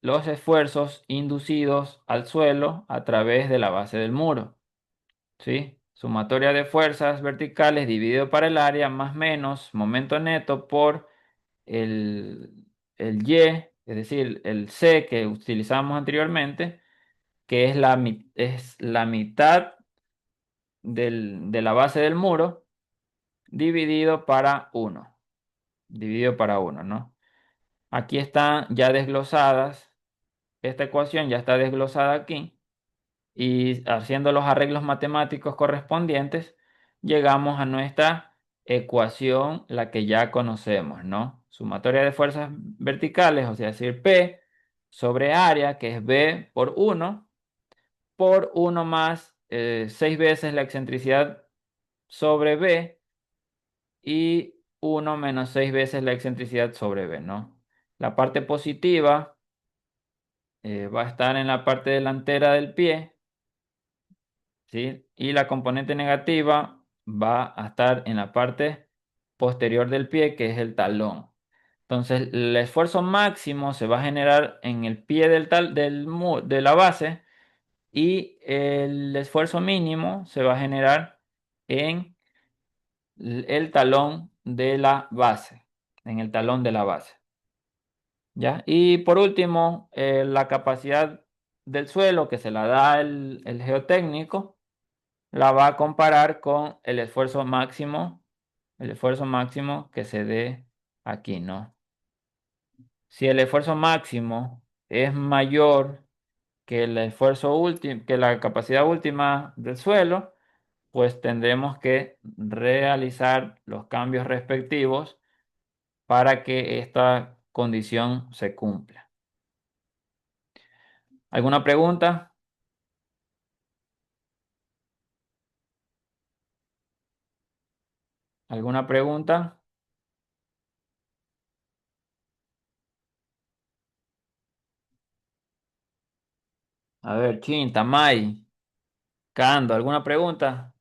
B: los esfuerzos inducidos al suelo a través de la base del muro, ¿sí? Sumatoria de fuerzas verticales dividido para el área más menos momento neto por el, el Y, es decir, el C que utilizamos anteriormente, que es la mitad de la base del muro dividido para uno, ¿no? Aquí están ya desglosadas, esta ecuación ya está desglosada aquí. Y haciendo los arreglos matemáticos correspondientes, llegamos a nuestra ecuación, la que ya conocemos, ¿no? Sumatoria de fuerzas verticales, o sea, decir P sobre área, que es B por 1 más 6 veces la excentricidad sobre B y 1 menos 6 veces la excentricidad sobre B, ¿no? La parte positiva va a estar en la parte delantera del pie. ¿Sí? Y la componente negativa va a estar en la parte posterior del pie, que es el talón. Entonces, el esfuerzo máximo se va a generar en el pie de la base y el esfuerzo mínimo se va a generar en el talón de la base, en el talón de la base. ¿Ya? Y por último, la capacidad del suelo que se la da el geotécnico la va a comparar con el esfuerzo máximo que se dé aquí, ¿no? Si el esfuerzo máximo es mayor que el esfuerzo último, que la capacidad última del suelo, pues tendremos que realizar los cambios respectivos para que esta condición se cumpla. ¿Alguna pregunta? ¿Alguna pregunta? A ver, Chin, Tamay, Cando, ¿alguna pregunta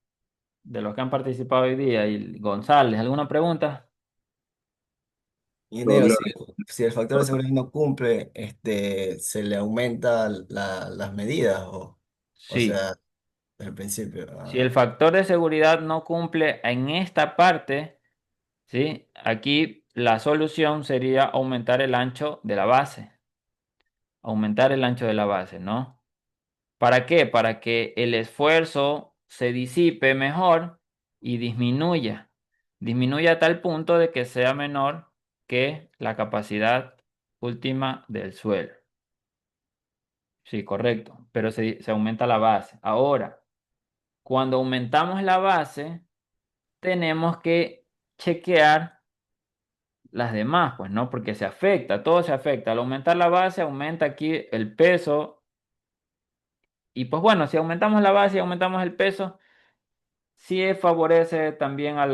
B: de los que han participado hoy día? Y González, ¿alguna pregunta?
D: Ingeniero,
F: Doble.
D: si el factor de seguridad no cumple, se le aumenta las medidas, o
B: Sí,
D: sea, desde el principio.
B: si el factor de seguridad no cumple en esta parte, ¿sí? Aquí la solución sería aumentar el ancho de la base, aumentar el ancho de la base, ¿no? ¿Para qué? Para que el esfuerzo se disipe mejor y disminuya a tal punto de que sea menor que la capacidad última del suelo. Sí, correcto, pero se aumenta la base. Ahora, cuando aumentamos la base, tenemos que chequear las demás, pues, ¿no? Porque se afecta, todo se afecta. Al aumentar la base, aumenta aquí el peso. Y pues bueno, si aumentamos la base y aumentamos el peso, sí favorece también a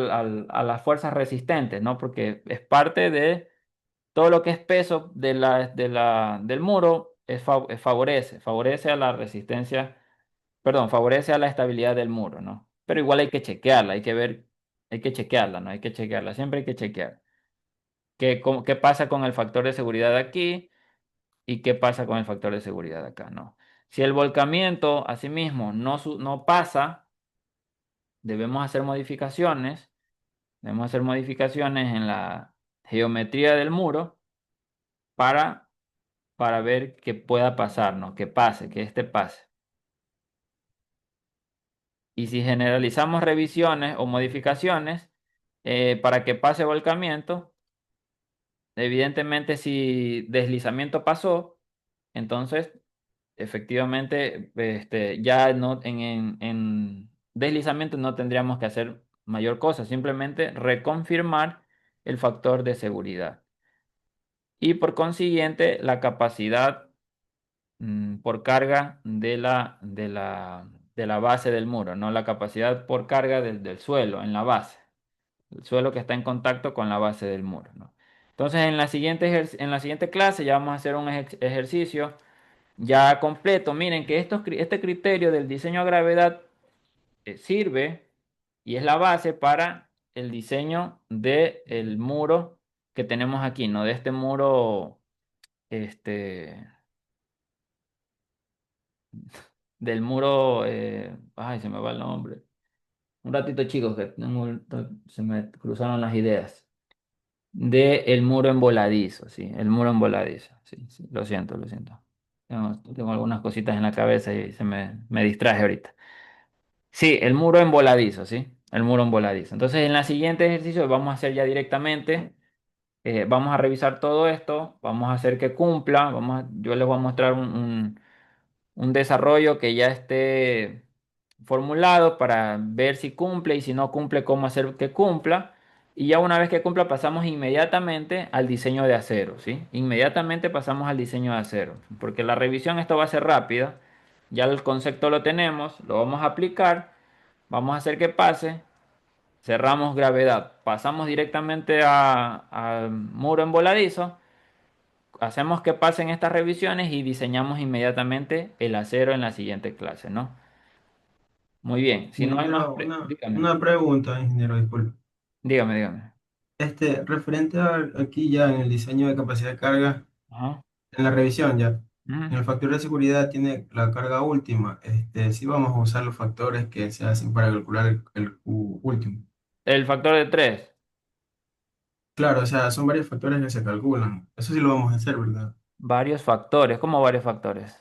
B: las fuerzas resistentes, ¿no? Porque es parte de todo lo que es peso del muro, favorece a la resistencia, perdón, favorece a la estabilidad del muro, ¿no? Pero igual hay que chequearla, hay que ver, hay que chequearla, ¿no? Hay que chequearla, siempre hay que chequear. ¿Qué pasa con el factor de seguridad aquí y qué pasa con el factor de seguridad acá, ¿no? Si el volcamiento, asimismo, no pasa, debemos hacer modificaciones. Debemos hacer modificaciones en la geometría del muro para, para ver qué pueda pasar, ¿no? Que pase, que este pase. Y si generalizamos revisiones o modificaciones para que pase volcamiento, evidentemente si deslizamiento pasó, entonces efectivamente ya no en deslizamiento no tendríamos que hacer mayor cosa, simplemente reconfirmar el factor de seguridad. Y por consiguiente la capacidad por carga de la base del muro, no la capacidad por carga del suelo en la base, el suelo que está en contacto con la base del muro, ¿no? Entonces en la siguiente clase ya vamos a hacer un ejercicio ya completo. Miren que este criterio del diseño a gravedad sirve y es la base para el diseño del muro que tenemos aquí, ¿no? De este muro este, del muro, ay, se me va el nombre. Un ratito, chicos, que se me cruzaron las ideas. De el muro emboladizo, sí, el muro emboladizo, sí, sí, lo siento, lo siento. Tengo algunas cositas en la cabeza y me distraje ahorita. Sí, el muro emboladizo, sí, el muro emboladizo. Entonces, en la siguiente ejercicio vamos a hacer ya directamente, vamos a revisar todo esto, vamos a hacer que cumpla, yo les voy a mostrar un desarrollo que ya esté formulado para ver si cumple y si no cumple, cómo hacer que cumpla. Y ya una vez que cumpla, pasamos inmediatamente al diseño de acero, ¿sí? Inmediatamente pasamos al diseño de acero, porque la revisión esto va a ser rápida. Ya el concepto lo tenemos, lo vamos a aplicar, vamos a hacer que pase, cerramos gravedad, pasamos directamente al muro emboladizo, hacemos que pasen estas revisiones y diseñamos inmediatamente el acero en la siguiente clase, ¿no? Muy bien, si no hay más,
A: Ingeniero,
B: dígame,
A: una pregunta, ingeniero, disculpe.
B: dígame.
A: Referente aquí ya en el diseño de capacidad de carga,
B: Ajá.
A: en la revisión ya,
B: Ujú.
A: en el factor de seguridad tiene la carga última. Sí vamos a usar los factores que se hacen para calcular el Q último.
B: El factor de 3,
A: Claro, o sea, son varios factores que se calculan. Eso sí lo vamos a hacer, ¿verdad?
B: varios factores, ¿cómo varios factores?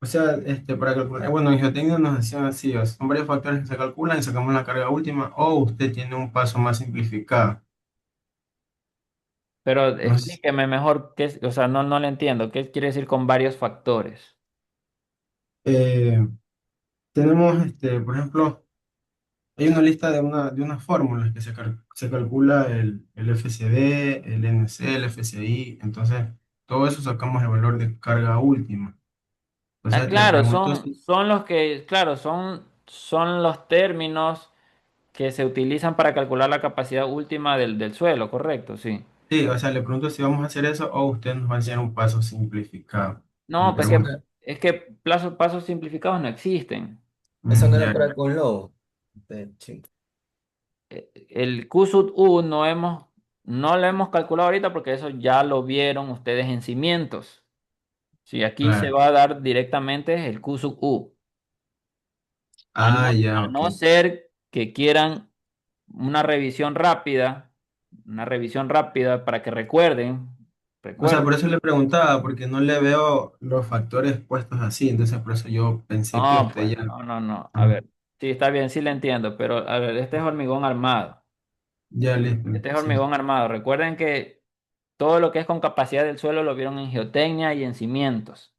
A: O sea, para calcular, bueno, en geotecnia nos decían así, o sea, son varios factores que se calculan y sacamos la carga última, o usted tiene un paso más simplificado.
B: Pero
A: No sé,
B: explíqueme mejor o sea, no le entiendo, ¿qué quiere decir con varios factores?
A: eh, tenemos, por ejemplo, hay una lista de unas fórmulas que se calcula el FCD, el NC, el FCI, entonces todo eso sacamos el valor de carga última. O
B: Ah,
A: sea, le
B: claro,
A: pregunto
B: son,
A: si,
B: son los que, claro, son los términos que se utilizan para calcular la capacidad última del suelo, correcto, sí.
A: sí, o sea, le pregunto si vamos a hacer eso o usted nos va a enseñar un paso simplificado. Me
B: No, pues
A: pregunto.
B: es que pasos simplificados no existen.
D: Eso no era
A: Ya,
D: para
A: ya.
D: con low. Sí.
B: El Q sub U no hemos. no lo hemos calculado ahorita porque eso ya lo vieron ustedes en cimientos. Sí, aquí se
A: Claro.
B: va a dar directamente el Q sub U.
A: Ah, ya,
B: A
A: ok.
B: no ser que quieran una revisión rápida, una revisión rápida para que recuerden,
A: O sea,
B: recuerden.
A: por eso le preguntaba, porque no le veo los factores puestos así, entonces por eso yo pensé que
B: No,
A: usted
B: pues,
A: ya...
B: no, no, no. A
A: Ah,
B: ver, sí, está bien, sí le entiendo, pero a ver, este es hormigón armado.
A: ya listo,
B: Este es
A: sí.
B: hormigón armado. Recuerden que todo lo que es con capacidad del suelo lo vieron en geotecnia y en cimientos.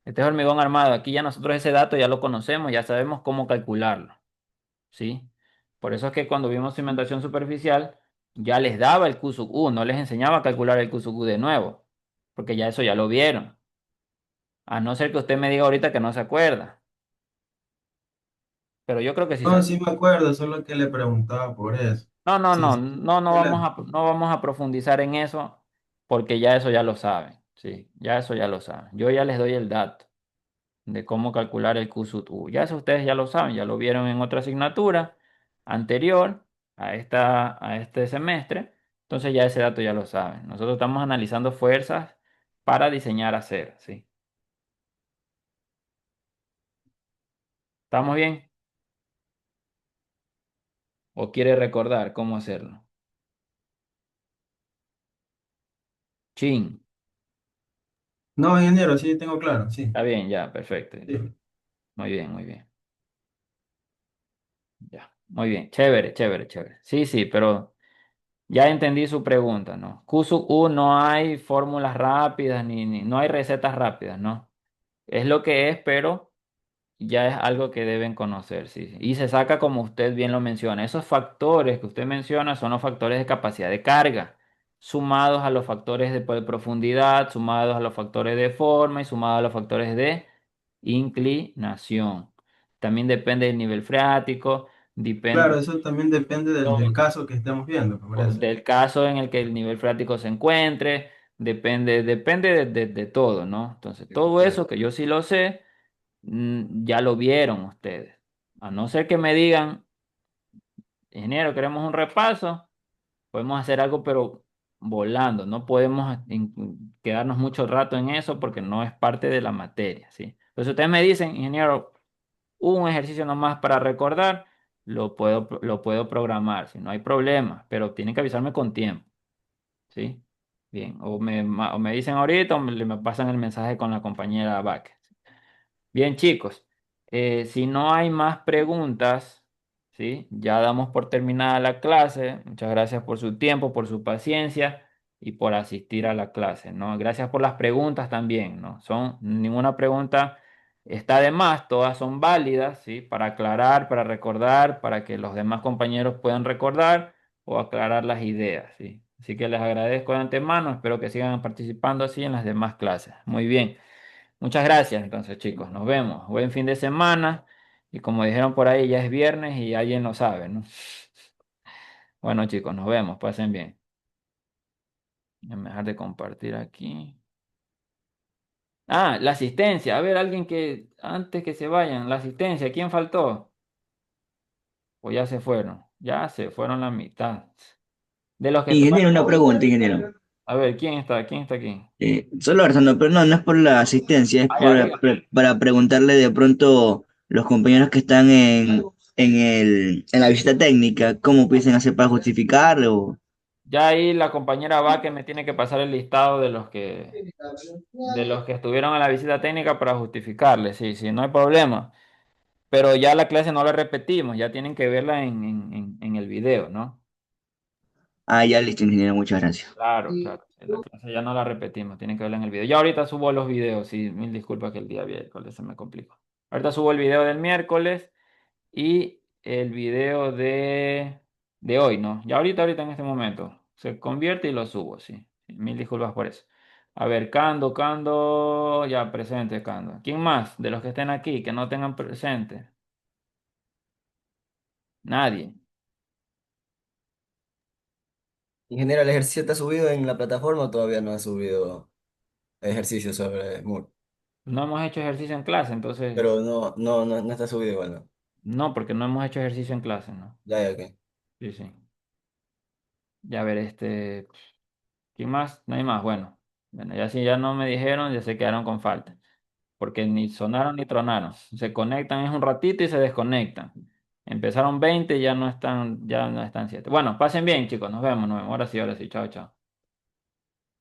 B: Este es hormigón armado. Aquí ya nosotros ese dato ya lo conocemos, ya sabemos cómo calcularlo, ¿sí? Por eso es que cuando vimos cimentación superficial, ya les daba el Q sub U, no les enseñaba a calcular el Q sub U de nuevo, porque ya eso ya lo vieron. A no ser que usted me diga ahorita que no se acuerda, pero yo creo que sí se
A: No,
B: acuerda.
A: sí me acuerdo, solo que le preguntaba por eso.
B: No, no,
A: Sí,
B: no,
A: sí.
B: no, no vamos a profundizar en eso, porque ya eso ya lo saben, ¿sí? Ya eso ya lo saben. Yo ya les doy el dato de cómo calcular el QSUT-U. Ya eso ustedes ya lo saben, ya lo vieron en otra asignatura anterior a este semestre. Entonces ya ese dato ya lo saben. Nosotros estamos analizando fuerzas para diseñar acero, ¿sí? ¿Estamos bien? ¿O quiere recordar cómo hacerlo? Chin.
A: No, ingeniero, sí, tengo claro, sí.
B: Está bien, ya, perfecto.
A: Sí.
B: Muy bien, muy bien. Ya, muy bien. Chévere, chévere, chévere. Sí, sí, pero ya entendí su pregunta, ¿no? Q sub U no hay fórmulas rápidas no hay recetas rápidas, ¿no? Es lo que es, pero ya es algo que deben conocer, sí. Y se saca como usted bien lo menciona. Esos factores que usted menciona son los factores de capacidad de carga, sumados a los factores de profundidad, sumados a los factores de forma y sumados a los factores de inclinación. También depende del nivel freático,
A: Claro,
B: depende
A: eso también depende del caso que estemos viendo, por eso.
B: del caso en el que el nivel freático se encuentre, depende de todo, ¿no? Entonces, todo eso que yo sí lo sé, ya lo vieron ustedes. A no ser que me digan, ingeniero, queremos un repaso, podemos hacer algo, pero volando. No podemos quedarnos mucho rato en eso porque no es parte de la materia, ¿sí? Entonces, ustedes me dicen, ingeniero, un ejercicio nomás para recordar, lo puedo programar, si no hay problema, pero tienen que avisarme con tiempo. ¿Sí? Bien, o me dicen ahorita o me pasan el mensaje con la compañera Back. Bien, chicos, si no hay más preguntas, ¿sí? Ya damos por terminada la clase. Muchas gracias por su tiempo, por su paciencia y por asistir a la clase, ¿no? Gracias por las preguntas también, ¿no? Ninguna pregunta está de más, todas son válidas, ¿sí? Para aclarar, para recordar, para que los demás compañeros puedan recordar o aclarar las ideas, ¿sí? Así que les agradezco de antemano, espero que sigan participando así en las demás clases. Muy bien. Muchas gracias, entonces, chicos. Nos vemos. Buen fin de semana. Y como dijeron por ahí, ya es viernes y alguien lo sabe, ¿no? Bueno, chicos, nos vemos. Pasen bien. Déjenme dejar de compartir aquí. Ah, la asistencia. A ver, alguien que antes que se vayan, la asistencia. ¿Quién faltó? O ya se fueron. Ya se fueron la mitad. De los que
G: Ingeniero, una
B: todavía.
G: pregunta, ingeniero.
B: A ver, ¿quién está? ¿Quién está aquí?
G: Solo Arzando, pero no, no es por la asistencia, es
B: Ah, ya,
G: por,
B: dígame.
G: para preguntarle de pronto los compañeros que están en la visita técnica, cómo pudiesen hacer para justificarlo.
B: Ya ahí la compañera va que me tiene que pasar el listado de los que estuvieron en la visita técnica para justificarle. Sí, sí, no hay problema. Pero ya la clase no la repetimos, ya tienen que verla en el video, ¿no?
G: Ah, ya listo, ingeniero, muchas gracias.
B: Claro, claro. La clase ya no la repetimos, tienen que verla en el video. Ya ahorita subo los videos, sí, mil disculpas que el día miércoles se me complicó. Ahorita subo el video del miércoles y el video de hoy, ¿no? Ya ahorita en este momento. Se convierte y lo subo, sí. Sí, mil disculpas por eso. A ver, Cando, ya presente, Cando. ¿Quién más de los que estén aquí que no tengan presente? Nadie.
D: Ingeniero, ¿el ejercicio está subido en la plataforma o todavía no ha subido ejercicio sobre Moodle?
B: No hemos hecho ejercicio en clase, entonces
D: Pero no está subido igual, ¿no?
B: no, porque no hemos hecho ejercicio en clase, ¿no?
D: Ya, ok.
B: Sí, sí. Ya ver, ¿quién más? No hay más. Bueno, ya si ya no me dijeron, ya se quedaron con falta. Porque ni sonaron ni tronaron. Se conectan es un ratito y se desconectan. Empezaron 20 ya no están 7. Bueno, pasen bien, chicos. Nos vemos, nos vemos. Ahora sí, chao, chao.